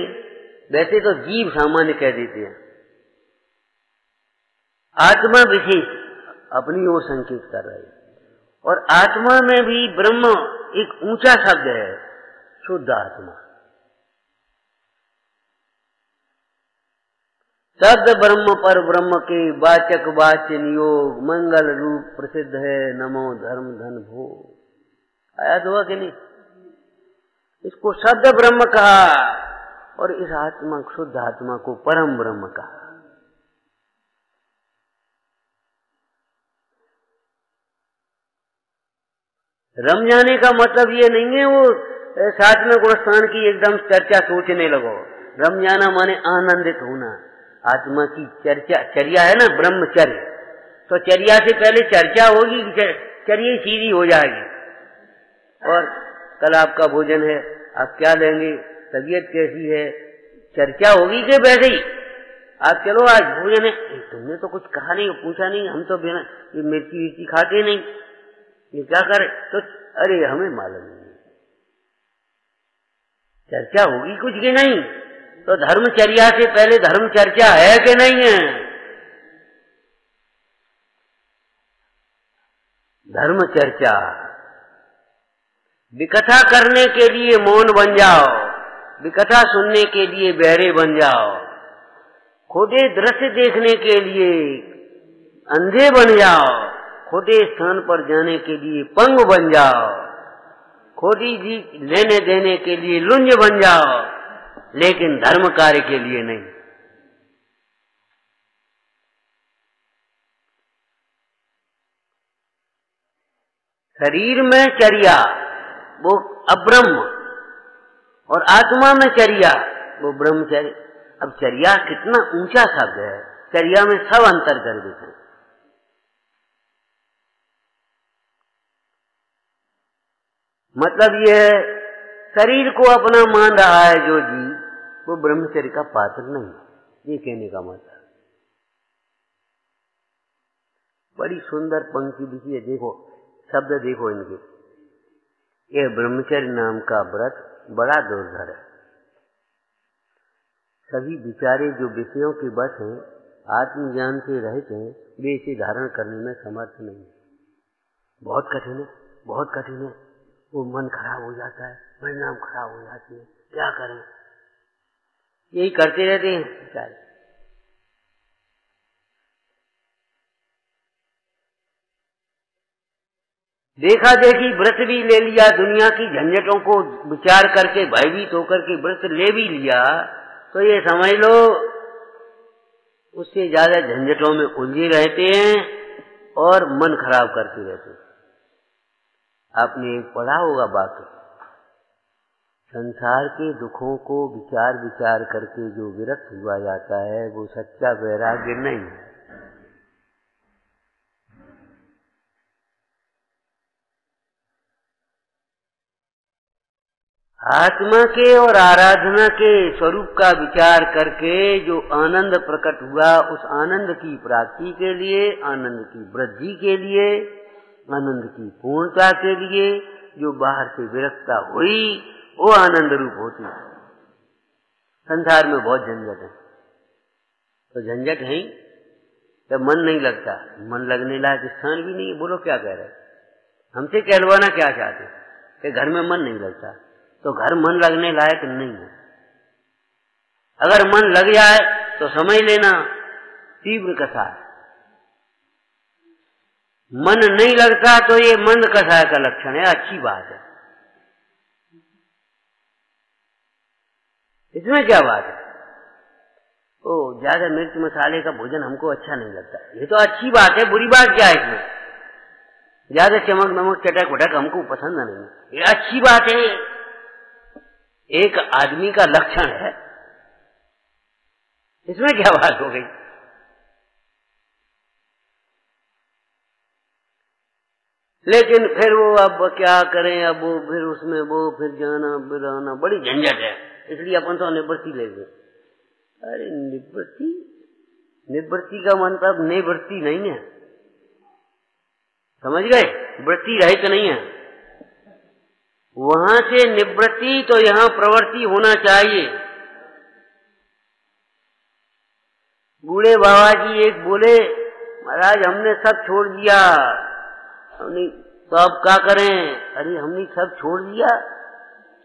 वैसे तो जीव सामान्य कह देते हैं। आत्मा विशेष अपनी ओर संकेत कर रही है, और आत्मा में भी ब्रह्म एक ऊंचा शब्द है, शुद्ध आत्मा। शब्द ब्रह्म पर ब्रह्म के वाचक वाच्य नियोग मंगल रूप प्रसिद्ध है, नमो धर्म धन भो। आया दुआ कि नहीं? इसको शब्द ब्रह्म कहा, और इस आत्मा शुद्ध आत्मा को परम ब्रह्म कहा। रम जाने का मतलब ये नहीं है वो साथ में गुणस्थान की एकदम चर्चा सोचने लगो। रम जाना माने आनंदित होना, आत्मा की चर्चा, चर्या है ना ब्रह्मचर्य, तो चर्या से पहले चर्चा होगी, चर्या सीधी हो जाएगी। और कल आपका भोजन है, आप क्या लेंगे, तबीयत कैसी है, चर्चा होगी कि वैसे ही आप चलो आज भोजन है, तुमने तो कुछ कहा नहीं, पूछा नहीं, हम तो बिना ये मिर्ची खाते नहीं, ये क्या करे, तो अरे हमें मालूम नहीं, चर्चा होगी कुछ की नहीं। तो धर्मचर्या से पहले धर्म चर्चा है कि नहीं है? धर्म चर्चा, विकथा करने के लिए मौन बन जाओ, विकथा सुनने के लिए बहरे बन जाओ, खुदे दृश्य देखने के लिए अंधे बन जाओ, खुदे स्थान पर जाने के लिए पंग बन जाओ, खुदी जी लेने देने के लिए लुंज बन जाओ, लेकिन धर्म कार्य के लिए नहीं। शरीर में चर्या वो अब्रह्म, और आत्मा में चर्या वो ब्रह्मचर्य। अब चर्या कितना ऊंचा शब्द है, चर्या में सब अंतर कर देते हैं। मतलब ये शरीर को अपना मान रहा है जो जीव, वो ब्रह्मचर्य का पात्र नहीं, ये कहने का मतलब। बड़ी सुंदर पंक्ति लिखी है, देखो शब्द देखो इनके। ये ब्रह्मचर्य नाम का व्रत बड़ा दुर्धर है। सभी विचारे जो विषयों के बस हैं, आत्मज्ञान से रहित हैं, वे इसे धारण करने में समर्थ नहीं है। बहुत कठिन है, बहुत कठिन है। वो मन खराब हो जाता है, परिणाम खराब हो जाती है, क्या करें, यही करते रहते हैं बेचारे। देखा देखी व्रत भी ले लिया, दुनिया की झंझटों को विचार करके भयभीत होकर के व्रत ले भी लिया, तो ये समझ लो उससे ज्यादा झंझटों में उलझे रहते हैं और मन खराब करते रहते हैं। आपने एक पढ़ा होगा वाक्य, संसार के दुखों को विचार विचार करके जो विरक्त हुआ जाता है वो सच्चा वैराग्य नहीं है। आत्मा के और आराधना के स्वरूप का विचार करके जो आनंद प्रकट हुआ, उस आनंद की प्राप्ति के लिए, आनंद की वृद्धि के लिए, आनंद की पूर्णता के लिए जो बाहर से विरक्ता हुई, वो आनंद रूप होती। संसार में बहुत झंझट है, तो झंझट है तो मन नहीं लगता, मन लगने लायक स्थान भी नहीं है। बोलो क्या कह रहे, हमसे कहलवाना क्या चाहते कि घर में मन नहीं लगता, तो घर मन लगने लायक नहीं है। अगर मन लग जाए तो समझ लेना तीव्र कसाय। मन नहीं लगता तो ये मंद कसाय का लक्षण है, अच्छी बात है। इसमें क्या बात है? ओ ज्यादा मिर्च मसाले का भोजन हमको अच्छा नहीं लगता, ये तो अच्छी बात है, बुरी बात क्या है इसमें? ज्यादा चमक नमक चटक वटक हमको पसंद नहीं, ये अच्छी बात है, एक आदमी का लक्षण है, इसमें क्या बात हो गई? लेकिन फिर वो अब क्या करें, अब वो फिर उसमें वो फिर जाना फिर आना बड़ी झंझट है, इसलिए अपन तो निवृत्ति ले गए। अरे निवृत्ति, निवृत्ति का मतलब निवृत्ति नहीं है, समझ गए? वृत्ति रहित नहीं है, वहां से निवृत्ति तो यहाँ प्रवृत्ति होना चाहिए। बूढ़े बाबा जी एक बोले, महाराज हमने सब छोड़ दिया, हमने तो अब क्या करें? अरे हमने सब छोड़ दिया।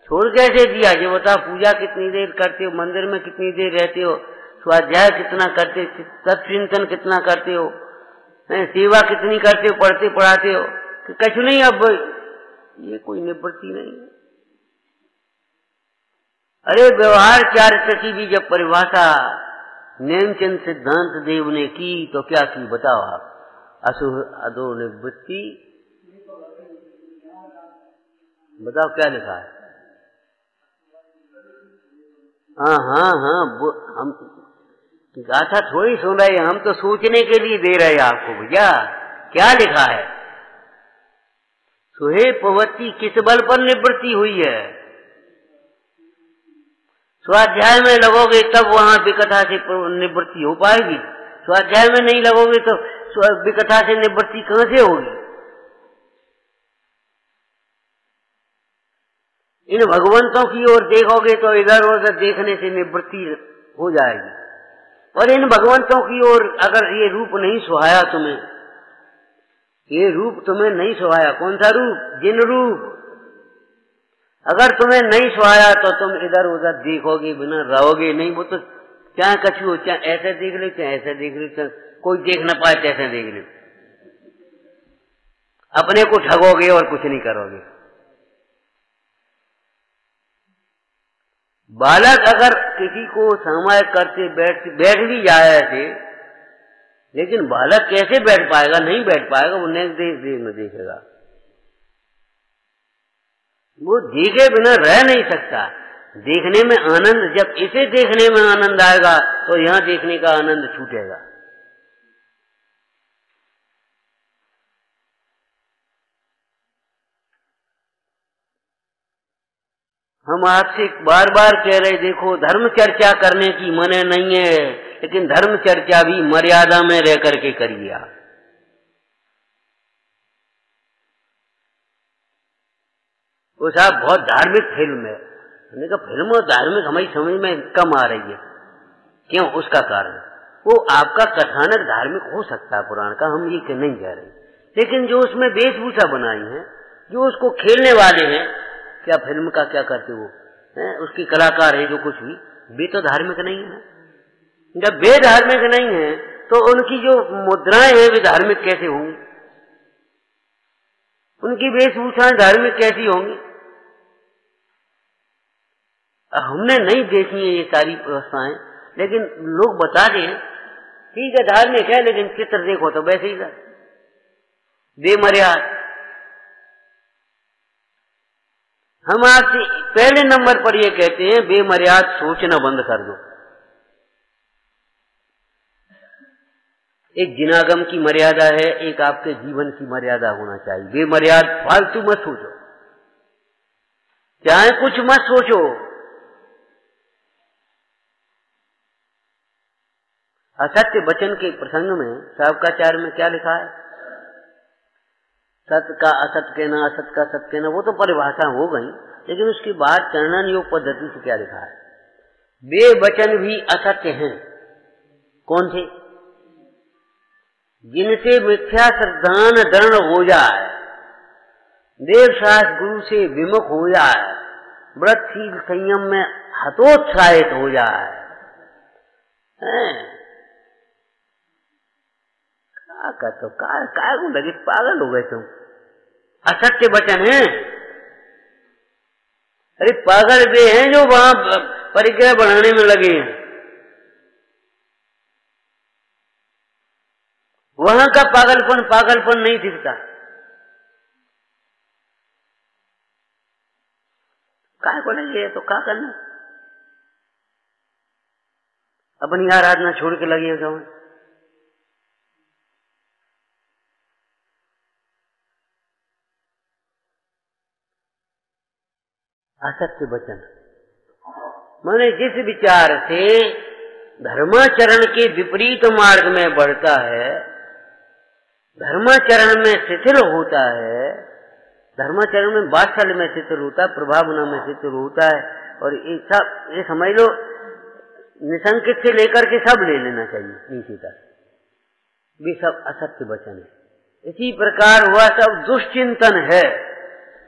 छोड़ कैसे दिया? जो बता, पूजा कितनी देर करते हो, मंदिर में कितनी देर रहते हो, स्वाध्याय कितना करते, तत्चिंतन कितना करते हो, सेवा कितनी करते हो, पढ़ते पढ़ाते हो, कुछ नहीं। अब ये कोई निवृत्ति नहीं है। अरे व्यवहार चारित्र की भी जब परिभाषा नेमचंद सिद्धांत देव ने की तो क्या की बताओ आप? असुर अदो निवृत्ति, बताओ क्या लिखा है? हाँ, हम गाथा थोड़ी सुन रहे हैं, हम तो सोचने के लिए दे रहे हैं आपको। भैया क्या लिखा है? सुहे पवती किस बल पर निवृत्ति हुई है? स्वाध्याय में लगोगे तब वहां विकथा से निवृत्ति हो पाएगी। स्वाध्याय में नहीं लगोगे तो विकथा से निवृत्ति कहां से होगी? इन भगवंतों की ओर देखोगे तो इधर उधर देखने से निवृत्ति हो जाएगी। और इन भगवंतों की ओर अगर ये रूप नहीं सुहाया तुम्हें, ये रूप तुम्हें नहीं सुहाया, कौन सा रूप? जिन रूप। अगर तुम्हें नहीं सुहाया तो तुम इधर उधर देखोगे बिना रहोगे नहीं। वो तो चाहे कछु हो, चाहे ऐसे देख लो चाहे ऐसे देख लो, चाहे कोई देख न पाए कैसे देख लो, अपने को ठगोगे और कुछ नहीं करोगे। बालक अगर किसी को समय करते बैठ भी जाए ऐसे, लेकिन बालक कैसे बैठ पाएगा? नहीं बैठ पाएगा, वो नेक्स्ट देर में देखेगा, वो देखे बिना रह नहीं सकता। देखने में आनंद, जब इसे देखने में आनंद आएगा तो यहाँ देखने का आनंद छूटेगा। हम आपसे बार बार कह रहे, देखो धर्म चर्चा करने की मने नहीं है, लेकिन धर्म चर्चा भी मर्यादा में रह करके करिए आप। वो साहब बहुत धार्मिक फिल्म है। मैंने कहा फिल्म और धार्मिक हमारी समझ में कम आ रही है। क्यों? उसका कारण वो आपका कथानक धार्मिक हो सकता है पुराण का, हम ये नहीं कह रहे, लेकिन जो उसमें वेशभूषा बनाई है, जो उसको खेलने वाले हैं, क्या फिल्म का क्या करते वो है, उसकी कलाकार है जो कुछ भी, वे तो धार्मिक नहीं है। जब वे धार्मिक नहीं है तो उनकी जो मुद्राएं हैं वे धार्मिक कैसे होंगी? उनकी वेशभूषाएं धार्मिक कैसी होंगी? हमने नहीं देखी है ये सारी व्यवस्थाएं, लेकिन लोग बता दें ठीक है धार्मिक है, लेकिन चित्र देखो तो वैसे ही था बेमर्याद। हम आपसे पहले नंबर पर ये कहते हैं बेमर्याद सोचना बंद कर दो। एक जिनागम की मर्यादा है, एक आपके जीवन की मर्यादा होना चाहिए। बेमर्याद फालतू मत सोचो, चाहे कुछ मत सोचो। असत्य वचन के प्रसंग में शावकाचार्य में क्या लिखा है? सत्य का असत कहना, असत का सत्य कहना, वो तो परिभाषा हो गई, लेकिन उसके बाद चरणन योग पद्धति से क्या लिखा है? बेवचन भी असत्य हैं। कौन थे? जिनसे मिथ्या श्रद्धान दृढ़ हो जाए, देव शास्त्र गुरु से विमुख हो जाए, व्रतशील संयम में हतोत्साहित हो जाए। क्या कहते हो? काय को लगे पागल हो गए तुम? असत्य वचन है। अरे पागल वे हैं जो वहां परिग्रह बढ़ाने में लगे हैं। वहां का पागलपन नहीं दिखता। काय को लगे तो क्या करना? अपनी आराधना छोड़ के लगे जाओ। असत्य वचन माने जिस विचार से धर्माचरण के विपरीत मार्ग में बढ़ता है, धर्माचरण में शिथिल होता है, धर्माचरण में वात्सल्य में शिथिल होता है, प्रभावना में शिथिल होता है, और ये समझ लो निसंकित से लेकर के सब ले लेना चाहिए नीचे तक, भी सब असत्य वचन है। इसी प्रकार वह सब दुष्चिंतन है,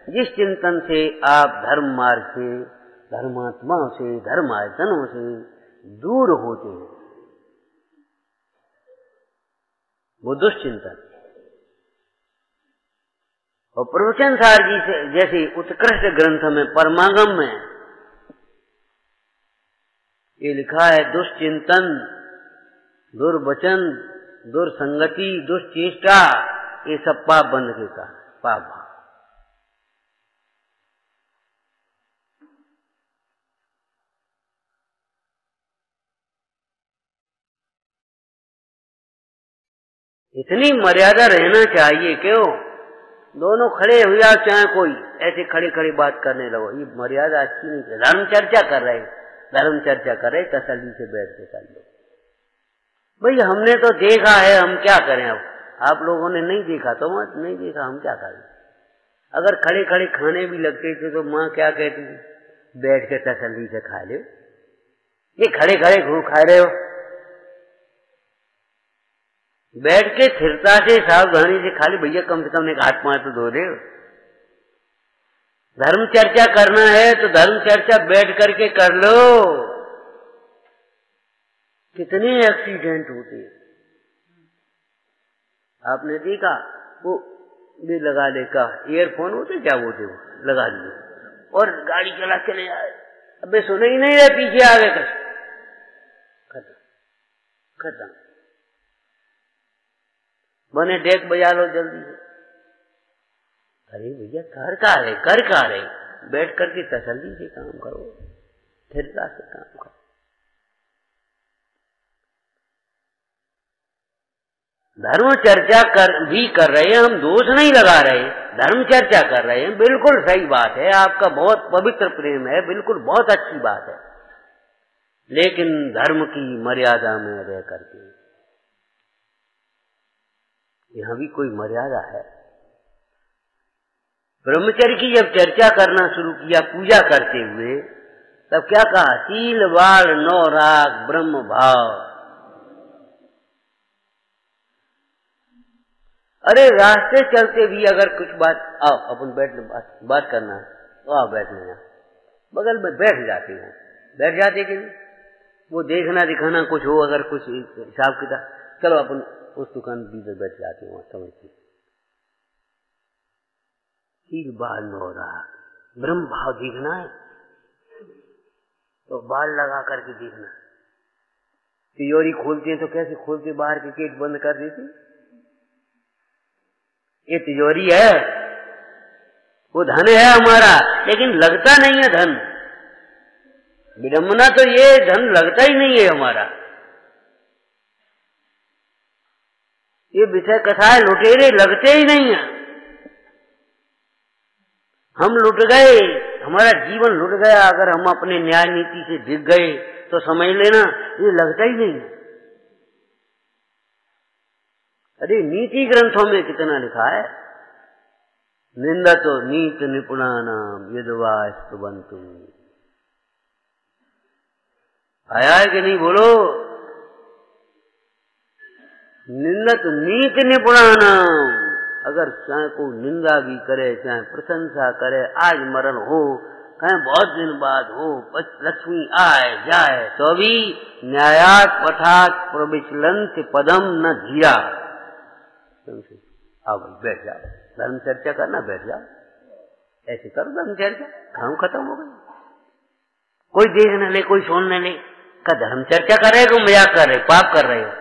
जिस चिंतन से आप धर्म मार्ग से, धर्मात्माओं से, धर्मायतनों से दूर होते हैं, वो दुष्चिंतन। और प्रवचन सार जी से जैसे उत्कृष्ट ग्रंथ में परमागम में ये लिखा है, दुष्चिंतन, दुर्वचन, दुर्संगति, दुष्चेष्टा, ये सब पाप बंध के कारण पाप। इतनी मर्यादा रहना चाहिए। क्यों? दोनों खड़े हुए आप चाहे कोई ऐसे खड़े खड़े बात करने लगो, ये मर्यादा अच्छी नहीं है। धर्म चर्चा कर रहे तसल्ली से बैठ के कर लो। भाई हमने तो देखा है, हम क्या करें? अब आप लोगों ने नहीं देखा तो मत, नहीं देखा हम क्या करें? अगर खड़े खड़े खाने भी लगते थे तो माँ क्या कहती थी? बैठ के तसल्ली से खा लो। ये खड़े खड़े घूम खा रहे हो, बैठ के स्थिरता से सावधानी से खा ली। भैया कम से कम एक हाथ पांव तो धो दे। धर्म चर्चा करना है तो धर्म चर्चा बैठ करके कर लो। कितने एक्सीडेंट होते हैं आपने देखा? वो भी लगा ले का ईयरफोन होते क्या होते, वो लगा दिए और गाड़ी चला चले आए। अबे सुने ही नहीं रहे, पीछे आ गए, खत्म। बने डेक बजा लो जल्दी से। अरे भैया कर का रहे, बैठ करके तसल्ली से काम करो, स्थिरता से काम करो। धर्म चर्चा भी कर रहे हैं हम, दोष नहीं लगा रहे, धर्म चर्चा कर रहे हैं, बिल्कुल सही बात है। आपका बहुत पवित्र प्रेम है, बिल्कुल बहुत अच्छी बात है, लेकिन धर्म की मर्यादा में रह करके। यहां भी कोई मर्यादा है। ब्रह्मचर्य की जब चर्चा करना शुरू किया पूजा करते हुए, तब क्या कहा? शील बाल नौ राग ब्रह्म भाव। अरे रास्ते चलते भी अगर कुछ बात, आओ अपन बैठ बात करना है तो आओ बैठ लेना, बगल में बैठ जाते हैं, बैठ जाते कि वो देखना दिखाना कुछ हो, अगर कुछ हिसाब किताब, चलो अपन उस दुकान भीतर बैठ जाते हैं, समझते। शील बाल नौ राग ब्रह्म भाव देखना है तो बाल लगा करके देखना। तिजोरी खोलते हैं तो कैसे खोलते? बाहर के गेट बंद कर देते। ये तिजोरी है, वो धन है हमारा, लेकिन लगता नहीं है धन। विडम्बना तो ये धन लगता ही नहीं है हमारा। ये विषय कथाएं लुटेरे लगते ही नहीं है। हम लुट गए, हमारा जीवन लुट गया। अगर हम अपने न्याय नीति से दिख गए तो समझ लेना ये लगता ही नहीं। अरे नीति ग्रंथों में कितना लिखा है, निंदा तो नीति निपुणानाम यद्वा स्तुवन्तु। आया है कि नहीं बोलो? निंदा तो नीति निपुणानाम। अगर चाहे को निंदा भी करे, चाहे प्रशंसा करे, आज मरण हो, कहीं बहुत दिन बाद हो, लक्ष्मी आए जाए, तो भी न्यायात पथात प्रविचलंत पदम न धीरा। आओ भाई बैठ जाओ, धर्म चर्चा करना, बैठ जाओ, ऐसे करो धर्म चर्चा, काम खत्म हो गई। कोई देख न ले, कोई सुन न ले, का धर्म चर्चा कर रहे हो, मजाक कर रहे, पाप कर रहे हो।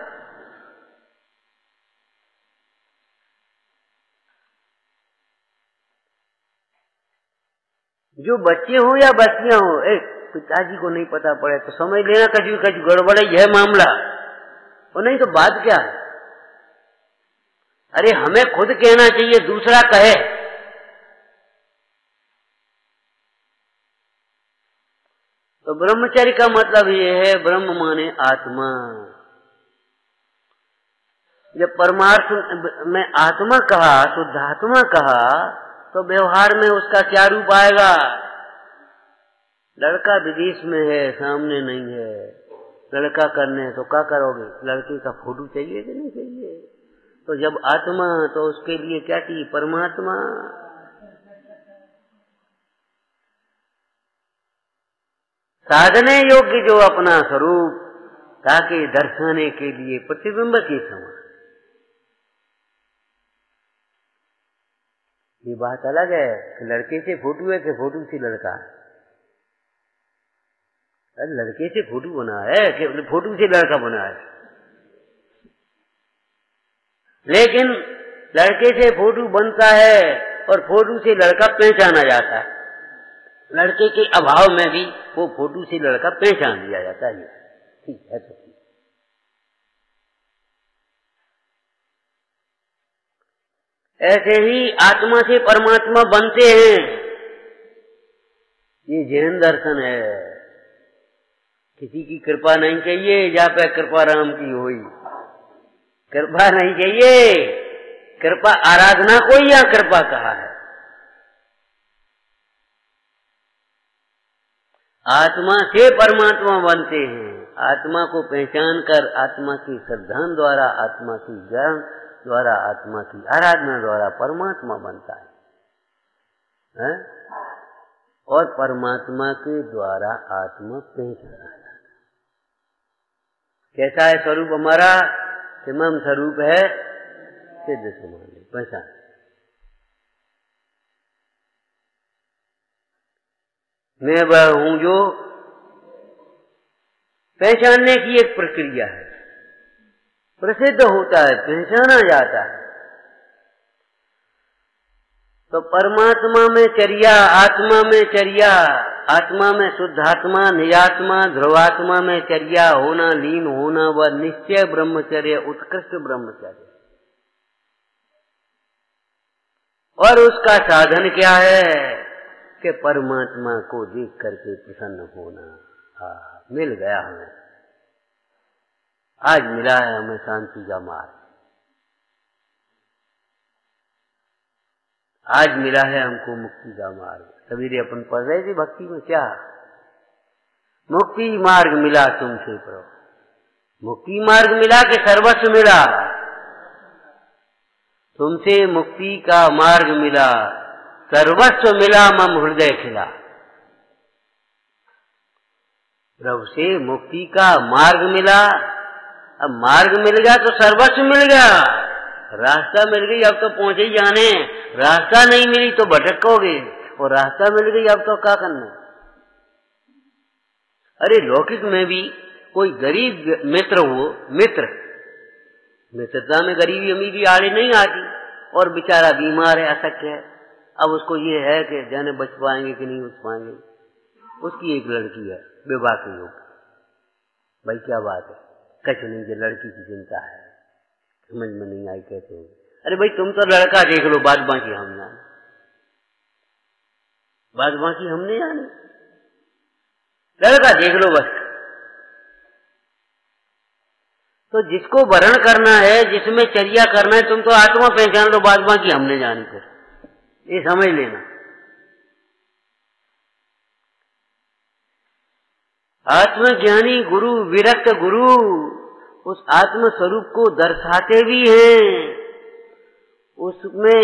जो बच्चे हो या बच्चियां हो, पिताजी को नहीं पता पड़े तो समझ लेना कछु कछु गड़बड़ है मामला, और नहीं तो बात क्या है। अरे हमें खुद कहना चाहिए, दूसरा कहे। तो ब्रह्मचर्य का मतलब ये है, ब्रह्म माने आत्मा। जब परमार्थ में आत्मा कहा, शुद्धात्मा कहा, तो व्यवहार में उसका क्या रूप आएगा? लड़का विदेश में है, सामने नहीं है, लड़का करने तो क्या करोगे? लड़के का फोटो चाहिए कि नहीं चाहिए? तो जब आत्मा, तो उसके लिए क्या चाहिए? परमात्मा। साधने योग्य जो अपना स्वरूप, ताकि दर्शाने के लिए प्रतिबिंब के समान। ये बात अलग है कि लड़के से फोटो है कि फोटो से लड़का है। अरे लड़के से फोटो बना है कि फोटो से लड़का बना है। लेकिन लड़के से फोटो बनता है और फोटो से लड़का पहचाना जाता है। लड़के के अभाव में भी वो फोटो से लड़का पहचान लिया जाता है। ठीक है, तो ऐसे ही आत्मा से परमात्मा बनते हैं। ये जैन दर्शन है। किसी की कृपा नहीं चाहिए, जहाँ पे कृपा राम की हुई। कृपा नहीं चाहिए, कृपा आराधना को या कृपा कहा है। आत्मा से परमात्मा बनते हैं। आत्मा को पहचान कर, आत्मा की श्रद्धा द्वारा, आत्मा की ज्ञान द्वारा, आत्मा की आराधना द्वारा परमात्मा बनता है? और परमात्मा के द्वारा आत्मा पहचाना। कैसा है स्वरूप हमारा? समम स्वरूप है, सिद्ध समाधि पहचान। मैं वह हूं जो पहचानने की एक प्रक्रिया है। प्रसिद्ध होता है, पहचाना जाता है। तो परमात्मा में चर्या, आत्मा में चर्या, आत्मा में शुद्धात्मा, निजात्मा, ध्रुवात्मा में चर्या होना, लीन होना, वह निश्चय ब्रह्मचर्य, उत्कृष्ट ब्रह्मचर्य। और उसका साधन क्या है? कि परमात्मा को देख करके प्रसन्न होना। मिल गया हमें, आज मिला है हमें शांति का मार्ग, आज मिला है हमको मुक्ति का मार्ग। सवेरे अपन पढ़ रहे थे भक्ति में, क्या मुक्ति मार्ग मिला तुमसे प्रभु। मुक्ति मार्ग मिला कि सर्वस्व मिला? तुमसे मुक्ति का मार्ग मिला, सर्वस्व मिला, मम हृदय खिला। प्रभु से मुक्ति का मार्ग मिला। अब मार्ग मिल गया तो सर्वस्व मिल गया। रास्ता मिल गई, अब तो पहुंचे ही जाने। रास्ता नहीं मिली तो भटकोगे, और रास्ता मिल गई अब तो क्या करना। अरे लौकिक में भी कोई गरीब मित्र हो, मित्रता में गरीबी अमीरी आड़े नहीं आती, और बेचारा बीमार है, अशक्य है, अब उसको ये है कि जाने बच पाएंगे कि नहीं बच पाएंगे। उसकी एक लड़की है, विवाह के योग। भाई क्या बात है, कछ नहीं कि लड़की की चिंता है, समझ में नहीं आई कहते हैं। अरे भाई तुम तो लड़का देख लो, बात बाकी हम जाने, बात बाकी हमने जाने, लड़का देख लो बस। तो जिसको वरण करना है, जिसमें चर्या करना है, तुम तो आत्मा पहचान लो, बात बाकी हमने जानी। फिर ये समझ लेना, आत्मज्ञानी गुरु, विरक्त गुरु उस आत्म स्वरूप को दर्शाते भी हैं, उसमें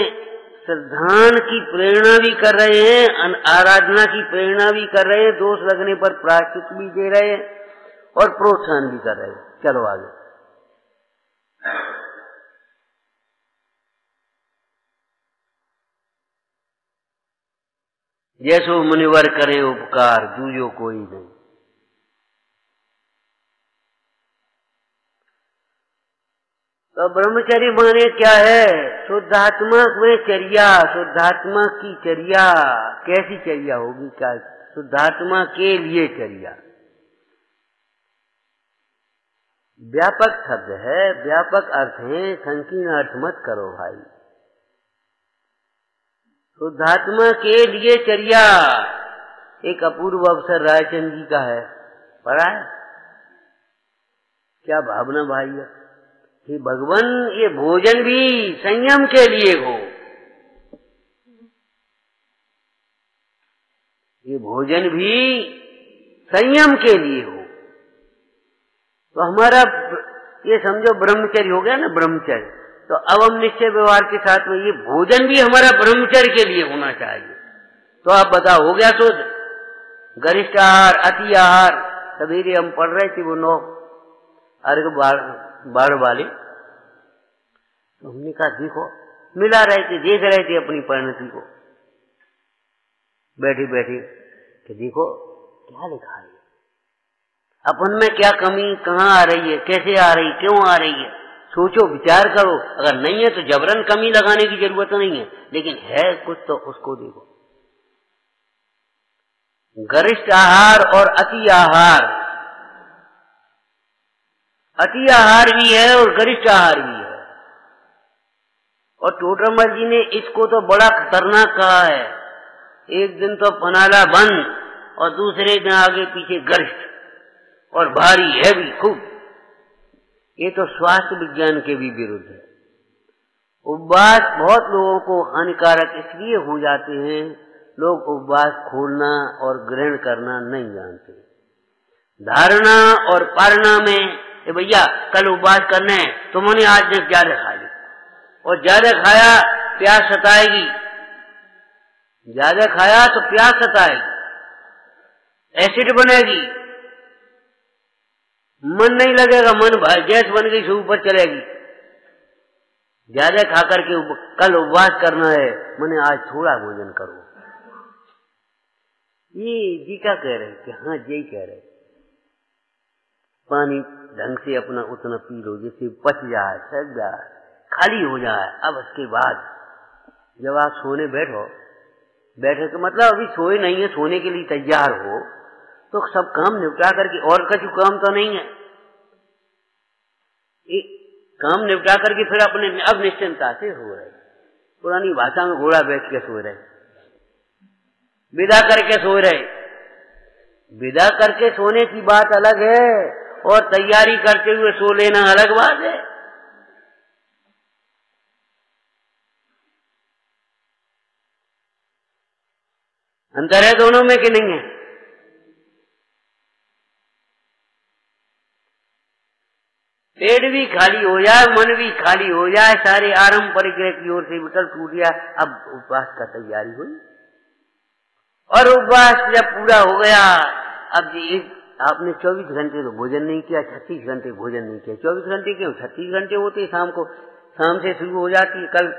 श्रद्धान की प्रेरणा भी कर रहे हैं, आराधना की प्रेरणा भी कर रहे हैं, दोष लगने पर प्रायश्चित भी दे रहे हैं और प्रोत्साहन भी कर रहे हैं। चलो आगे। जैसो मुनिवर करें उपकार, दूजो कोई नहीं। तो ब्रह्मचर्य माने क्या है? शुद्धात्मा में चर्या, शुद्धात्मा की चर्या। कैसी चर्या होगी? क्या शुद्धात्मा के लिए चर्या। व्यापक शब्द है, व्यापक अर्थ है, संकीर्ण अर्थ मत करो भाई। शुद्धात्मा के लिए चर्या एक अपूर्व अवसर रायचंद जी का है, पढ़ा है? क्या भावना भाई है कि भगवान ये भोजन भी संयम के लिए हो, ये भोजन भी संयम के लिए हो। तो हमारा ये समझो ब्रह्मचर्य हो गया ना, ब्रह्मचर्य। तो अब हम निश्चय व्यवहार के साथ में ये भोजन भी हमारा ब्रह्मचर्य के लिए होना चाहिए। तो आप बताओ, हो गया शुद्ध? गरिष्ठ आहार, अति आहार, सवेरे हम पढ़ रहे थे वो 9 अर्घ बाढ़ वाले, तो हमने कहा देखो, मिला रहे थे, देख रहे थे अपनी परिणति को बैठे बैठे कि देखो क्या लिखा है, अपन में क्या कमी कहाँ आ रही है, कैसे आ रही, क्यों आ रही है। सोचो, विचार करो। अगर नहीं है तो जबरन कमी लगाने की जरूरत नहीं है, लेकिन है कुछ तो उसको देखो। गरिष्ठ आहार और अति आहार, अति आहार भी है और गरिष्ठ आहार भी है। और टोडरमल जी ने इसको तो बड़ा खतरनाक कहा है। एक दिन तो पनाला बंद और दूसरे दिन आगे पीछे गरिष्ठ और भारी है भी खूब। ये तो स्वास्थ्य विज्ञान के भी विरुद्ध है। उपवास बहुत लोगों को हानिकारक इसलिए हो जाते हैं, लोग उपवास खोलना और ग्रहण करना नहीं जानते। धारणा और पारणा में भैया कल उपवास करना है, तुमने आज ज्यादा खा ली, और ज्यादा खाया प्यास सताएगी, ज्यादा खाया तो प्यास सताएगी, एसिड बनेगी, मन नहीं लगेगा, मन गैस बन गई से ऊपर चलेगी। ज्यादा खा करके कल उपवास करना है, मैंने आज थोड़ा भोजन करो। ये जी क्या कह रहे कि हाँ जी कह रहे, पानी ढंग से अपना उतना पी लो जिससे पच जाए, सज जाए, खाली हो जाए। अब उसके बाद जब आप सोने बैठे तो मतलब अभी सोए नहीं है, सोने के लिए तैयार हो, तो सब काम निपटा करके, और कछु काम तो नहीं है, एक काम निपटा करके फिर अपने अब निश्चिंता से हो रहे। पुरानी भाषा में घोड़ा बैठ के सो रहे, विदा करके सो रहे। विदा करके सोने की बात अलग है और तैयारी करते हुए सो लेना अलग बात है। अंतर है दोनों में कि नहीं है? पेट भी खाली हो जाए, मन भी खाली हो जाए, सारे आरंभ परिग्रह की ओर से विकल्प टूट गया। अब उपवास का तैयारी हुई और उपवास जब पूरा हो गया, अब आपने 24 घंटे तो भोजन नहीं किया, 36 घंटे भोजन नहीं किया। 24 घंटे क्यों, 36 घंटे होते, शाम को, शाम से शुरू हो जाती है, कल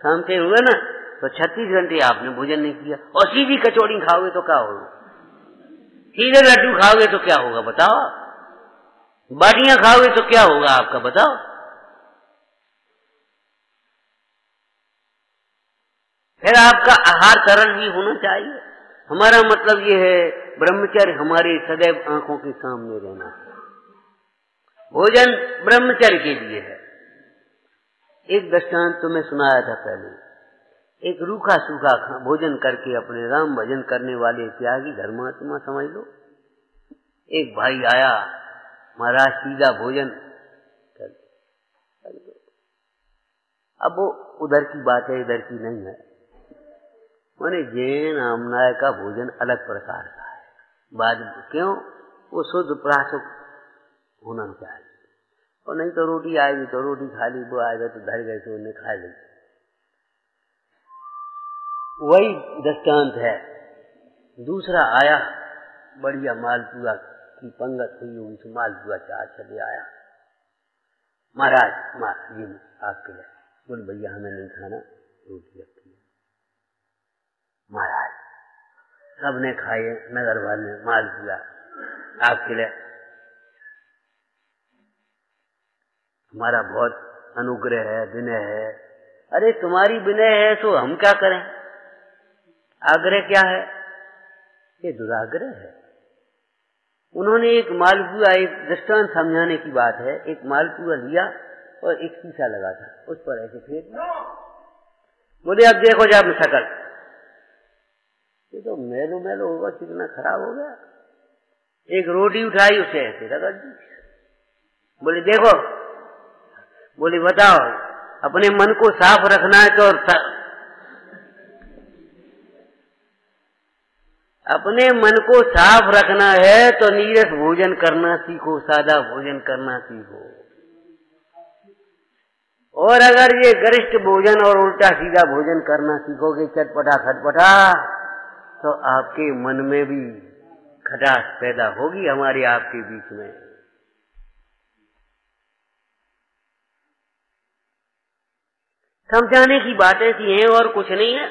शाम से हुआ ना, तो 36 घंटे आपने भोजन नहीं किया। और सीधी कचौड़ी खाओगे तो क्या होगा, सीधे लड्डू खाओगे तो क्या होगा बताओ, बाटियां खाओगे तो क्या होगा आपका बताओ। फिर आपका आहार सरल भी होना चाहिए। हमारा मतलब ये है ब्रह्मचर्य हमारे सदैव आंखों के सामने रहना है। भोजन ब्रह्मचर्य के लिए है। एक दृष्टांत तो मैं सुनाया था पहले। एक रूखा सूखा भोजन करके अपने राम भजन करने वाले त्यागी धर्मात्मा समझ लो। एक भाई आया, महाराज सीधा भोजन कर दो। अब वो उधर की बात है, इधर की नहीं है। माने जैन आमनाय का भोजन अलग प्रकार का है। बाद क्यों? वो शुद्ध प्राशुक होना चाहिए। और नहीं तो रोटी आएगी तो रोटी खा ली, वो आएगा तो धर गए तो उन्हें खा ली। वही दृष्टांत है। दूसरा आया, बढ़िया मालपुआ की पंगत हुई हुई तो मालपुआ चार चले आया। महाराज ये आपके लिए। बोले भैया हमें नहीं खाना, रोटी रखी है। महाराज सबने खाए, नगर वाले मालपुआ आपके लिए। हमारा बहुत अनुग्रह है, विनय है। अरे तुम्हारी विनय है तो हम क्या करें? आग्रह क्या है? ये दुराग्रह है। उन्होंने एक मालपुआ, एक दृष्टांत समझाने की बात है, एक मालपुआ लिया और एक शीशा लगा था, उस पर ऐसे फेंक दिया। बोले अब देखो जब शकल, ये तो मैलो मैलो होगा, कितना खराब हो गया। एक रोटी उठाई, उसे ऐसे रगड़ दी। बोले देखो, बोले बताओ, अपने मन को साफ रखना है तो अपने मन को साफ रखना है तो नीरस भोजन करना सीखो, सादा भोजन करना सीखो। और अगर ये गरिष्ठ भोजन और उल्टा सीधा भोजन करना सीखोगे, चटपटा खटपटा, तो आपके मन में भी खटास पैदा होगी हमारे आपके बीच में। समझाने की बातें सी हैं और कुछ नहीं है।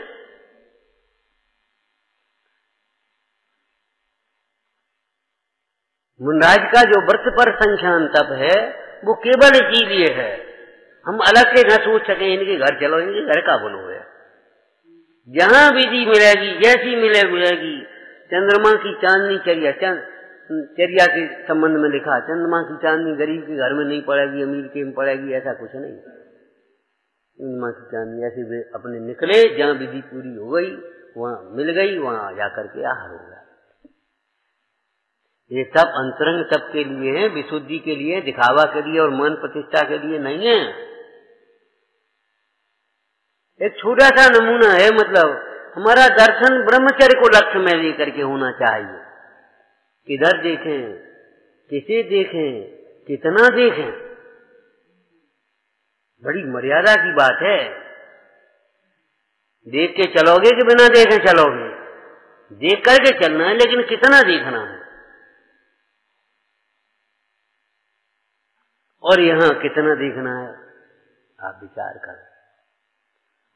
मुनराज का जो व्रत पर संख्यान तप है वो केवल इसीलिए है, हम अलग से न सोच सके इनके घर चलो, इनके घर का बोलो है। जहां विधि मिलेगी, जैसी मिलेगी। चंद्रमा की चांदनी चर्या के संबंध में लिखा, चंद्रमा की चांदनी गरीब के घर में नहीं पड़ेगी, अमीर के में पड़ेगी, ऐसा कुछ नहीं। चंद्रमा की चांदनी ऐसे वे अपने निकले, जहां विधि पूरी हो गई वहां मिल गई, वहां जाकर के आहार हो गया। ये तप अंतरंग तप के लिए है, विशुद्धि के लिए, दिखावा के लिए और मान प्रतिष्ठा के लिए नहीं है। एक छोटा सा नमूना है, मतलब हमारा दर्शन ब्रह्मचर्य को लक्ष्य में लेकर के होना चाहिए। किधर देखें, किसे देखें, कितना देखें, बड़ी मर्यादा की बात है। देख के चलोगे कि बिना देखे चलोगे? देख करके चलना है, लेकिन कितना देखना है। और यहाँ कितना देखना है, आप विचार करें।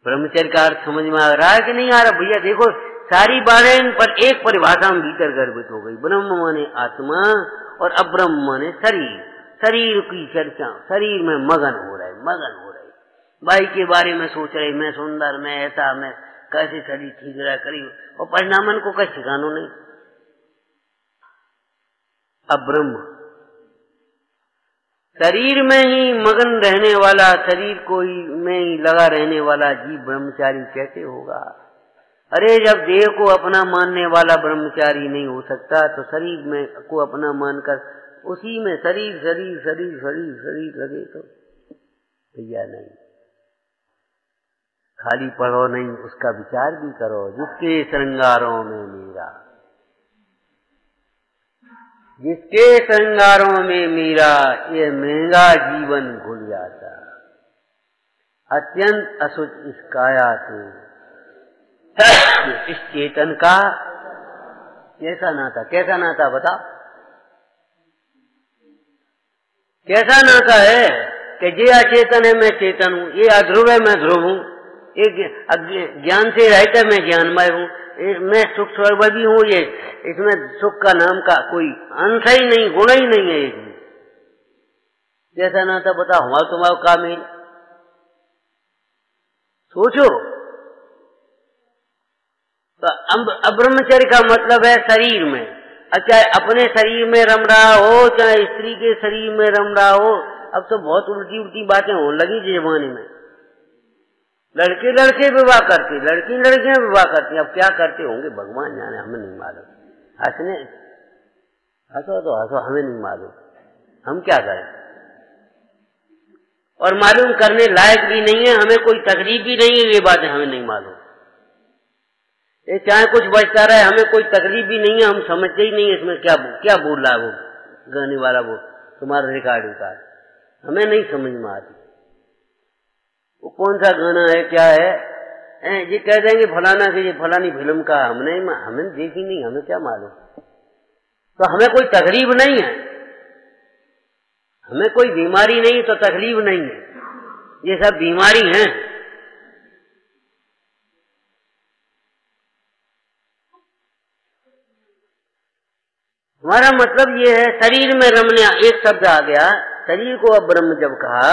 ब्रह्मचर्य का अर्थ समझ में आ रहा है कि नहीं आ रहा? भैया देखो, सारी बातें पर एक परिभाषा में भीतर गर्भित हो गई। ब्रह्म माने आत्मा और अब्रह्म माने शरीर। शरीर की चर्चा, शरीर में मगन हो रहे, मगन हो रहे, भाई के बारे में सोच रहे, मैं सुंदर, मैं ऐसा, मैं कैसे शरीर ठीक रहा करी, और परिणामन को कैसे ठिकानो नहीं। अब्रह्म शरीर में ही मगन रहने वाला, शरीर को ही में ही लगा रहने वाला जीव ब्रह्मचारी कैसे होगा? अरे जब देह को अपना मानने वाला ब्रह्मचारी नहीं हो सकता, तो शरीर में को अपना मानकर उसी में शरीर शरीर शरीर शरीर शरीर लगे तो भैया नहीं। खाली पढ़ो नहीं, उसका विचार भी करो। जिसके श्रृंगारों में मीरा, जिसके श्रृंगारों में मीरा, ये महंगा जीवन भूल जाता। अत्यंत असुच इस काया से, इस चेतन का कैसा नाता, कैसा नाता बता, कैसा नाता है कि ये अचेतन है मैं चेतन हूँ, ये अध्रुव है मैं ध्रुव हूँ, ये ज्ञान से रहित है मैं ज्ञानमय हूँ, मैं सुख स्वर्गी हूँ, ये इसमें सुख का नाम का कोई अंश ही नहीं, गुण ही नहीं है। एक जैसा नाता बता, हमारा तुम्हारा का मेल? सोचो, अब्रह्मचर्य का मतलब है शरीर में, चाहे अपने शरीर में रम रहा हो, चाहे स्त्री के शरीर में रम रहा हो। अब तो बहुत उल्टी उल्टी बातें होने लगी जमाने में। लड़के लड़के विवाह करते, लड़की लड़कियां विवाह करती। अब क्या करते होंगे भगवान जाने, हमें नहीं मालूम। हंसने हंसो तो हंसो, हमें नहीं मालूम, हम क्या करें। और मालूम करने लायक भी नहीं है, हमें कोई तकलीफ भी नहीं है, ये बातें हमें नहीं मालूम। ये चाहे कुछ बचता रहे, हमें कोई तकलीफ भी नहीं है, हम समझते ही नहीं है इसमें क्या बोल रहा है वो गाने वाला, वो तुम्हारा रिकॉर्ड उतार, हमें नहीं समझ में आती वो कौन सा गाना है, क्या है। ये कह देंगे फलाना कि ये फलानी फिल्म का, हमें देखी नहीं, हमें क्या मालूम। तो हमें कोई तकलीफ नहीं है, हमें कोई बीमारी नहीं तो तकलीफ नहीं है, ये सब बीमारी है। हमारा मतलब ये है शरीर में रमना, एक शब्द आ गया, शरीर को अब ब्रह्म जब कहा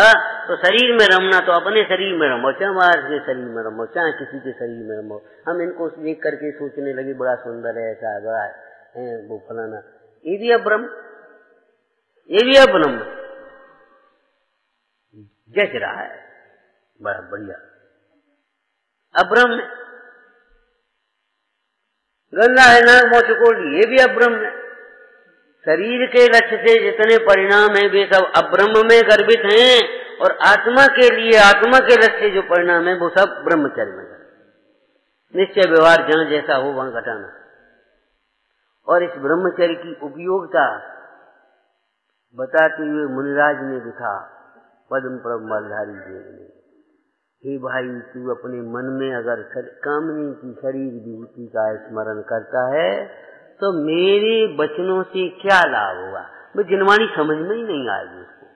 तो शरीर में रमना, तो अपने शरीर में रमो, चाहे महाराज के शरीर में रमो, चाहे किसी के शरीर में रमो। हम इनको देख करके सोचने लगे बड़ा सुंदर है, ऐसा बड़ा है वो फलाना, ये भी अब ब्रह्म, ये भी अब ब्रह्म जच रहा है, बड़ा बढ़िया अब ब्रह्म। गंगा है नाक मोह चकोली, ये भी अब ब्रह्म है। शरीर के लक्ष्य से जितने परिणाम हैं वे सब अब्रह्म में गर्भित हैं, और आत्मा के लिए, आत्मा के लक्ष्य जो परिणाम है वो सब ब्रह्मचर्य में। निश्चय व्यवहार जहां जैसा हो वहां घटाना। और इस ब्रह्मचर्य की उपयोगिता बताते हुए मुनिराज ने लिखा पद्म प्रबलधारी देव ने, हे भाई तू अपने मन में अगर कामनी की शरीर विभूति का स्मरण करता है तो मेरे वचनों से क्या लाभ होगा। वो जिनवाणी समझ में ही नहीं आएगी उसको।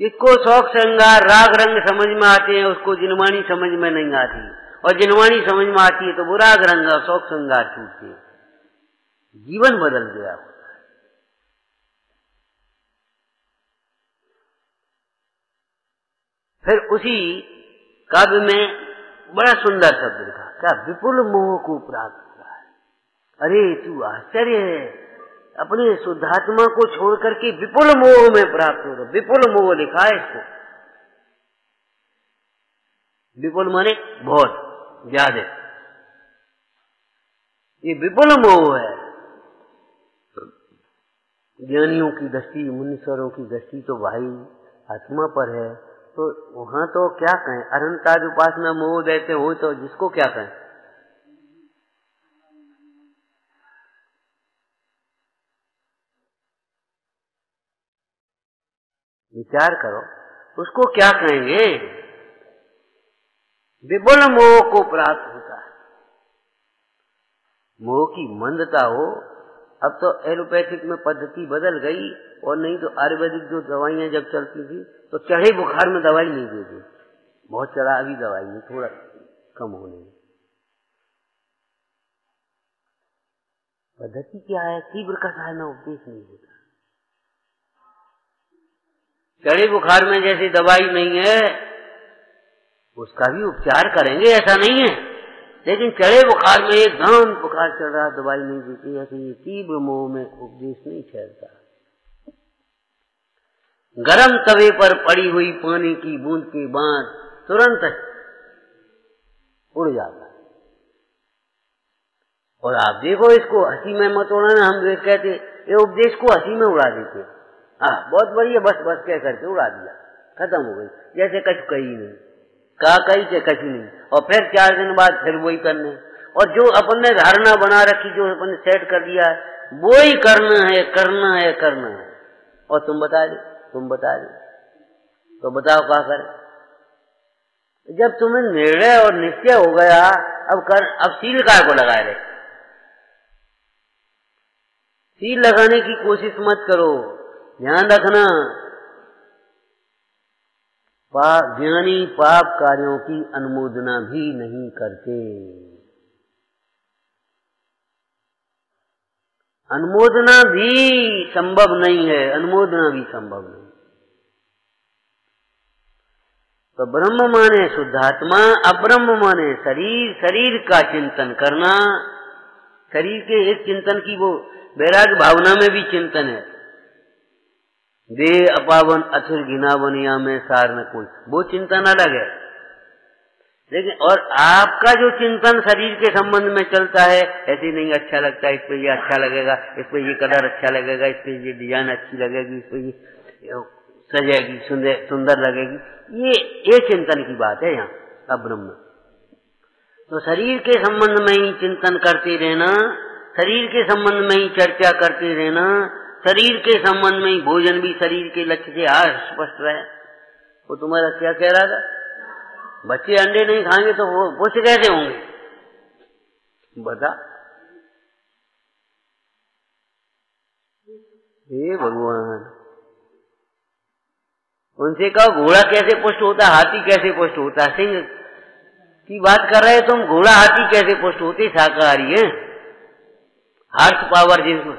जिसको शौक श्रृंगार राग रंग समझ में आते हैं उसको जिनवाणी समझ में नहीं आती, और जिनवाणी समझ में आती है तो वो राग रंग और शौक श्रृंगार छूटते हैं, जीवन बदल गया होता है। फिर उसी काव्य में बड़ा सुंदर शब्द लिखा, क्या विपुल मोह को प्राप्त। अरे तू आश्चर्य है, अपने शुद्धात्मा को छोड़ करके विपुल मोह में प्राप्त हो रहा। विपुल मोह लिखा है इसको, विपुल माने बहुत ज्यादा, ये विपुल मोह है। ज्ञानियों की दृष्टि, मुनीश्वरों की दृष्टि तो भाई आत्मा पर है, तो वहां तो क्या कहें, अनंताद उपासना मोह देते हो तो जिसको क्या कहें। विचार करो उसको क्या कहेंगे। विपुल मोह को प्राप्त होता है। मोह की मंदता हो, अब तो एलोपैथिक में पद्धति बदल गई, और नहीं तो आयुर्वेदिक जो दवाइयां जब चलती थी तो चढ़े बुखार में दवाई नहीं देती, बहुत चढ़ा अभी दवाई नहीं, थोड़ा कम होने में। पद्धति क्या है, तीव्र कषाय में उपदेश नहीं होता। चढ़े बुखार में जैसी दवाई नहीं है उसका भी उपचार करेंगे, ऐसा नहीं है, लेकिन चढ़े बुखार में एकदम बुखार चढ़ रहा दवाई नहीं देती, ऐसे ये तीव्र मोह में उपदेश नहीं ठहरता। गरम तवे पर पड़ी हुई पानी की बूंद के बाद तुरंत उड़ जाता है। और आप देखो इसको हंसी में मत उड़ाना, हम कहते ये उपदेश को हंसी में उड़ा देते, बहुत बढ़िया, बस बस कह करके उड़ा दिया, खत्म हो गई, जैसे कछ कही नहीं, कहा कही से कछ नहीं, और फिर 4 दिन बाद फिर वही करने, और जो अपन ने धारणा बना रखी, जो अपन ने सेट कर दिया है वो ही करना है, करना है, करना है। और तुम बता दे तो बताओ क्या करें। जब तुम्हें निर्णय और निश्चय हो गया, अब सील काय को लगाए रहे। सील लगाने की कोशिश मत करो, ध्यान रखना, ज्ञानी पाप कार्यों की अनुमोदना भी नहीं करते। अनुमोदना भी संभव नहीं है, अनुमोदना भी संभव नहीं। तो ब्रह्म माने शुद्धात्मा, अब्रह्म माने शरीर, शरीर का चिंतन करना। शरीर के एक चिंतन की वो वैराग्य भावना में भी चिंतन है। देह अपावन अथुर घिनावन या में सार न कोई, वो चिंतन अलग है। लेकिन और आपका जो चिंतन शरीर के संबंध में चलता है, ऐसे नहीं अच्छा लगता है, इस पे ये अच्छा लगेगा, इस पे ये कलर अच्छा लगेगा, इस पे ये डिजाइन अच्छी लगेगी, इस पे ये सजेगी, सुंदर लगेगी, ये चिंतन की बात है यहाँ अब्रह्म। तो शरीर के संबंध में ही चिंतन करते रहना, शरीर के संबंध में ही चर्चा करते रहना, शरीर के संबंध में ही भोजन भी शरीर के लक्ष्य से स्पष्ट रहे। वो तुम्हारा क्या कह रहा था, बच्चे अंडे नहीं खाएंगे तो वो पुष्ट कैसे होंगे, बता। हे भगवान, उनसे कहो घोड़ा कैसे पुष्ट होता, हाथी कैसे पुष्ट होता, सिंह की बात कर रहे तुम, घोड़ा हाथी कैसे पुष्ट होते, शाकाहारी है, हार्स पावर जिसमें।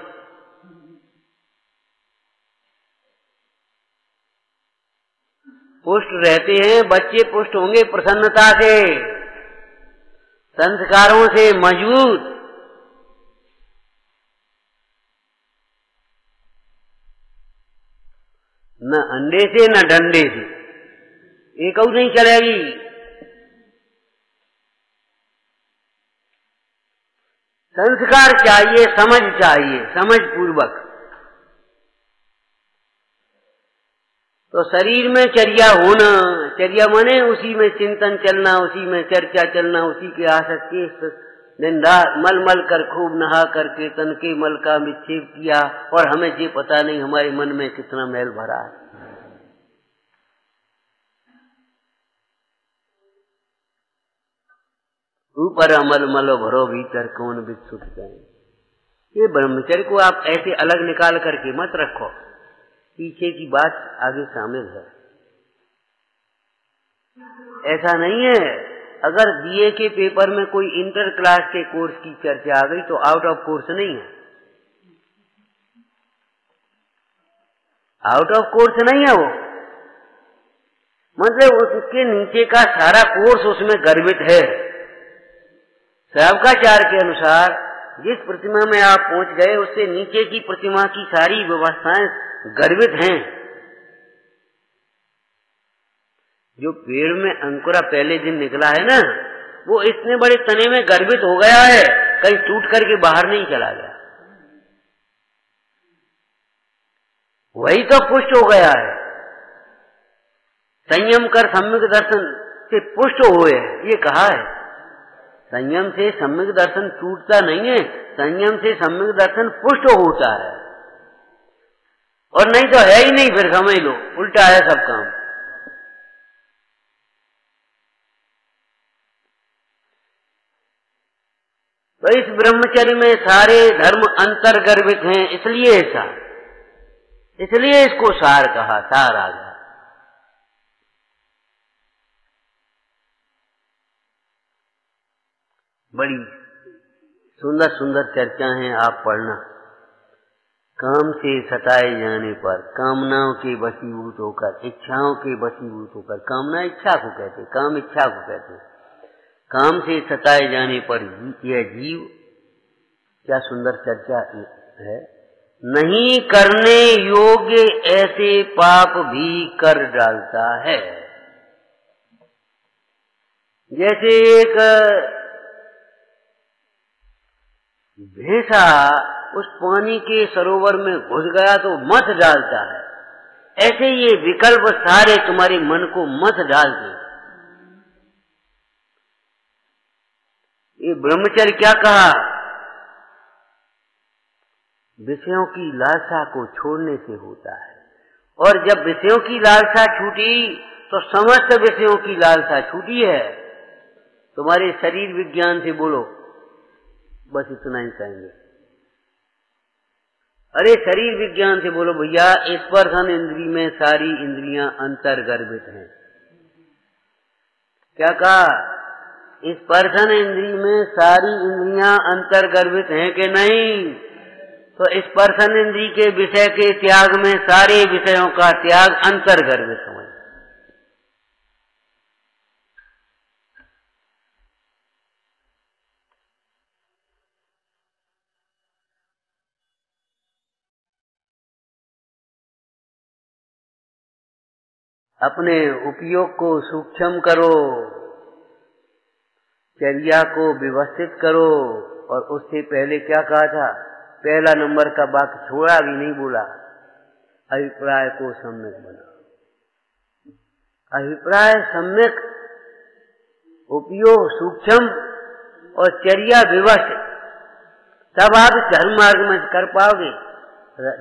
पुष्ट रहते हैं बच्चे, पुष्ट होंगे प्रसन्नता से, संस्कारों से मजबूत। न अंडे से न डंडे से, एक और नहीं चलेगी। संस्कार चाहिए, समझ चाहिए, समझ पूर्वक। तो शरीर में चर्या होना, चर्या माने उसी में चिंतन चलना, उसी में चर्चा चलना, उसी के आसक्ति दिन रात मल मल कर खूब नहा करके तन के मल का विक्षेप किया, और हमें ये पता नहीं हमारे मन में कितना मैल भरा है। ऊपर अमल मलो भरो भीतर कौन विच्छुट जाए। ये ब्रह्मचर्य को आप ऐसे अलग निकाल करके मत रखो, पीछे की बात आगे शामिल है। ऐसा नहीं है अगर बीए के पेपर में कोई इंटर क्लास के कोर्स की चर्चा आ गई तो आउट ऑफ कोर्स नहीं है, आउट ऑफ कोर्स नहीं है वो, मतलब उसके नीचे का सारा कोर्स उसमें गर्भित है। श्रावकाचार्य के अनुसार जिस प्रतिमा में आप पहुंच गए उससे नीचे की प्रतिमा की सारी व्यवस्थाएं गर्भित हैं। जो पेड़ में अंकुरा पहले दिन निकला है ना, वो इतने बड़े तने में गर्भित हो गया है, कहीं टूट करके बाहर नहीं चला गया, वही तो पुष्ट हो गया है। संयम कर सम्यक दर्शन से पुष्ट हुए, ये कहा है। संयम से सम्यक दर्शन टूटता नहीं है, संयम से सम्यक दर्शन पुष्ट होता है, और नहीं तो है ही नहीं, फिर समझ लो उल्टा है सब काम। तो इस ब्रह्मचर्य में सारे धर्म अंतर्गर्भित हैं, इसलिए ऐसा, इसलिए इसको सार कहा, सार आ गया। बड़ी सुंदर सुंदर चर्चा हैं, आप पढ़ना। काम से सताए जाने पर, कामनाओं के वशीभूत होकर, इच्छाओं के वशीभूत होकर, कामना इच्छा को कहते, काम इच्छा को कहते, काम से सताए जाने पर यह जीव, क्या सुंदर चर्चा है, नहीं करने योग्य ऐसे पाप भी कर डालता है। जैसे एक भैंसा उस पानी के सरोवर में घुस गया तो मत डालता है, ऐसे ये विकल्प सारे तुम्हारे मन को मत डाल दे। ये ब्रह्मचर्य क्या कहा, विषयों की लालसा को छोड़ने से होता है, और जब विषयों की लालसा छूटी तो समस्त विषयों की लालसा छूटी है। तुम्हारे शरीर विज्ञान से बोलो, बस इतना ही कहेंगे। अरे शरीर विज्ञान से बोलो भैया, स्पर्शन इंद्री में सारी इंद्रियां अंतर्गर्भित हैं। क्या कहा, स्पर्शन इंद्री में सारी इंद्रियां अंतर्गर्भित हैं कि नहीं? तो स्पर्शन इंद्री के विषय के त्याग में सारे विषयों का त्याग अंतर्गर्भित समझ। अपने उपयोग को सूक्ष्म करो, चर्या को व्यवस्थित करो। और उससे पहले क्या कहा था? पहला नंबर का वाक्य छोड़ा भी नहीं, बोला अभिप्राय को सम्यक बनाओ। अभिप्राय सम्यक, उपयोग सूक्ष्म और चर्या व्यवस्थित, तब आप धर्म मार्ग में कर पाओगे।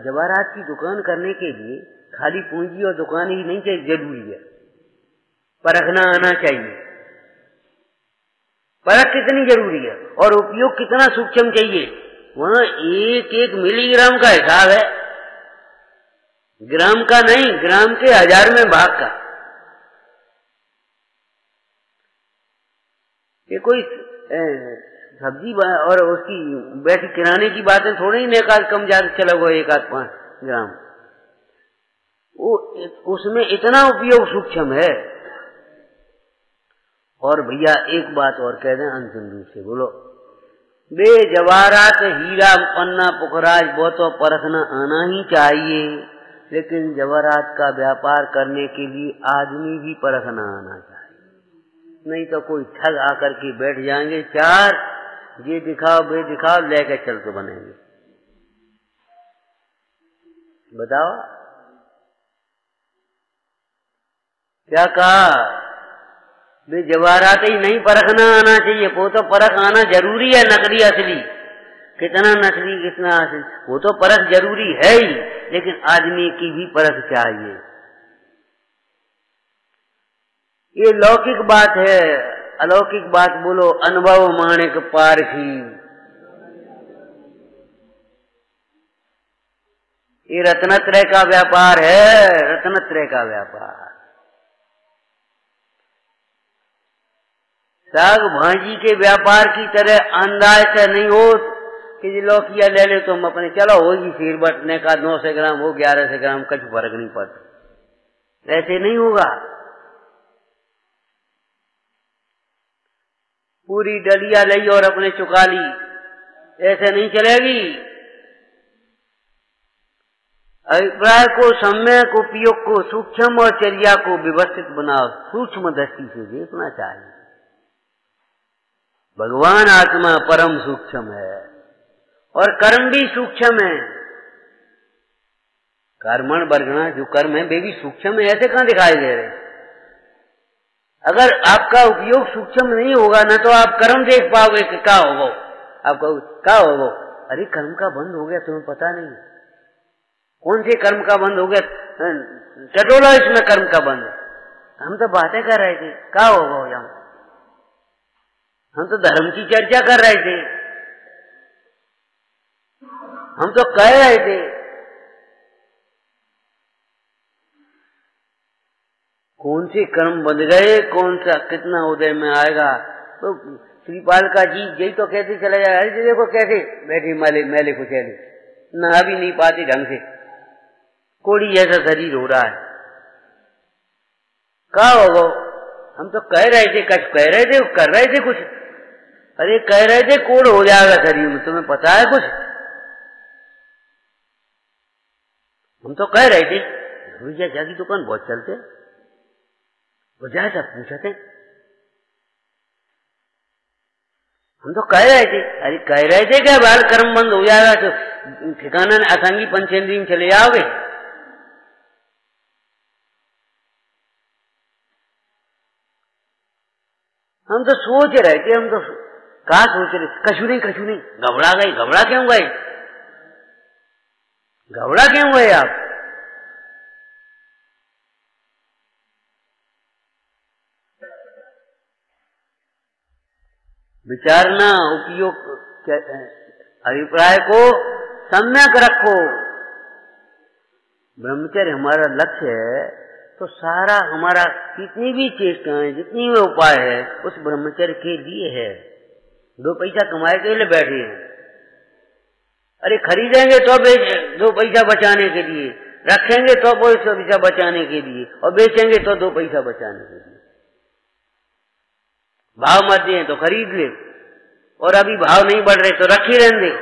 जवाहरात की दुकान करने के लिए खाली पूंजी और दुकान ही नहीं चाहिए, जरूरी है परखना आना चाहिए। परख कितनी जरूरी है और उपयोग कितना सूक्ष्म चाहिए। वहां एक एक मिलीग्राम का हिसाब है, ग्राम का नहीं, ग्राम के 1000 में भाग का। ये कोई सब्जी और उसकी बैठी किराने की बातें थोड़ी ही, एक आध कम ज्यादा चला हुआ 1 आध 5 ग्राम, वो उसमें इतना उपयोग सूक्ष्म है। और भैया एक बात और कह दें अंतिम रूप से, बोलो बे जवाहरात हीरा पन्ना पुखराज वो तो परखना आना ही चाहिए, लेकिन जवाहरात का व्यापार करने के लिए आदमी भी परखना आना चाहिए। नहीं तो कोई ठग आकर के बैठ जाएंगे, 4 ये दिखाओ वे दिखाओ लेके चल के बनेंगे। बताओ क्या कहा? वे जवाहरात ही नहीं परखना आना चाहिए, वो तो परख आना जरूरी है। नकली असली कितना, नकली कितना असली, वो तो परख जरूरी है ही, लेकिन आदमी की भी परख चाहिए। ये लौकिक बात है, अलौकिक बात बोलो अनुभव माणिक पारखी। ये रत्नत्रय का व्यापार है, रत्नत्रय का व्यापार। साग भाजी के व्यापार की तरह अंदाज से नहीं हो कि लौकिया ले ले तो हम अपने चलो होगी सिर बटने का 900 ग्राम हो 1100 ग्राम, कुछ फर्क नहीं पड़ता। ऐसे नहीं होगा। पूरी डलिया ली और अपने चुका ली, ऐसे नहीं चलेगी। अभिप्राय को सम्यक, उपयोग को सूक्ष्म और चर्या को व्यवस्थित बनाओ। सूक्ष्म दृष्टि से देखना चाहिए। भगवान आत्मा परम सूक्ष्म है और कर्म भी सूक्ष्म है। कर्मण वर्गणा जो कर्म है वे भी सूक्ष्म है, ऐसे कहां दिखाई दे रहे? अगर आपका उपयोग सूक्ष्म नहीं होगा ना तो आप कर्म देख पाओगे कि क्या होगा। आप कहोगे क्या होगा? अरे कर्म का बंद हो गया, तुम्हें पता नहीं? कौन से कर्म का बंद हो गया? टटोला इसमें कर्म का बंद। हम तो बातें कर रहे थे, क्या होगा यहाँ? हम तो धर्म की चर्चा कर रहे थे, हम तो कह रहे थे। कौन से कर्म बंध गए, कौन सा कितना उदय में आएगा? तो श्रीपाल का जी यही तो कहते चले जाए, अरे देखो कैसे बैठे मैले मैले कुचैले, नहा भी नहीं पाती ढंग से, कोड़ी जैसा शरीर हो रहा है। क्या होगा? हम तो कह रहे थे, कुछ कह रहे थे, कर रहे थे कुछ। अरे कह रहे थे कोड़ हो जाएगा शरीर में, तुम्हें पता है कुछ? हम तो कह रहे थे भैया जागी दुकान बहुत चलते, वो जाए सब पूछते। हम तो कह रहे थे, अरे कह रहे थे क्या बाल कर्म बंद हो जाएगा तो ठिकाना असंगी पंचेंद्री में चले जाओगे। हम तो सोच रहे थे, हम तो कहा सोच रहे, कछु नहीं, घबरा गए। घबरा क्यों गए? घबरा क्यों गए आप? विचारना, उपयोग, अभिप्राय को सम्यक रखो। ब्रह्मचर्य हमारा लक्ष्य है तो सारा हमारा कितनी भी चेष्टाएं, जितनी भी उपाय है उस ब्रह्मचर्य के लिए है। 2 पैसा कमाए के लिए बैठे हैं। अरे खरीदेंगे तो 2 पैसा बचाने के लिए, रखेंगे तो 2 पैसा बचाने के लिए, और बेचेंगे तो 2 पैसा बचाने के लिए। भाव मत दिए तो खरीद ले, और अभी भाव नहीं बढ़ रहे तो रख ही रहने दे,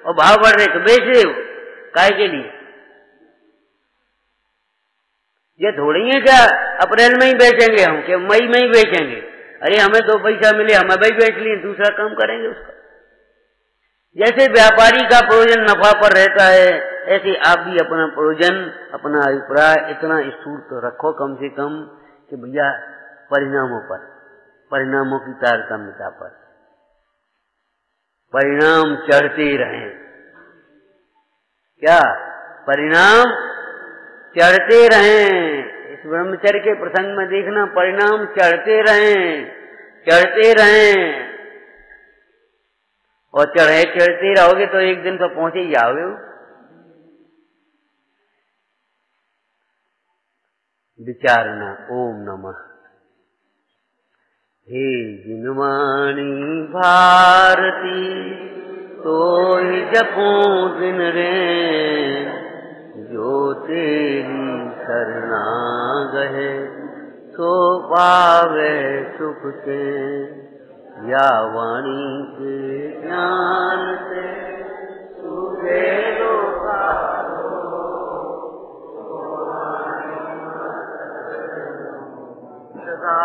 और भाव बढ़ रहे तो बेच दे। काहे के लिए? ये थोड़ी है क्या अप्रैल में ही बेचेंगे हम, क्या मई में ही बेचेंगे। अरे हमें 2 पैसा मिले, हमें भाई बेच लिए, दूसरा काम करेंगे उसका। जैसे व्यापारी का प्रयोजन नफा पर रहता है, ऐसे आप भी अपना प्रयोजन, अपना अभिप्राय इतना स्थूल तो रखो कम से कम कि भैया परिणामों पर, परिणामों की तारतम्यता पर, परिणाम चढ़ते रहें। क्या परिणाम चढ़ते रहें। इस ब्रह्मचर्य के प्रसंग में देखना, परिणाम चढ़ते रहें, चढ़ते रहें। और चढ़ते रहोगे तो एक दिन तो पहुंचे ही जाओगे। विचारना। ओम नमः। हे जिनवाणी भारती तो ही जपूं दिन रे, जो तेरी शरणा गहे सो पावे सुख के। या वाणी के ज्ञान से सूझे सदा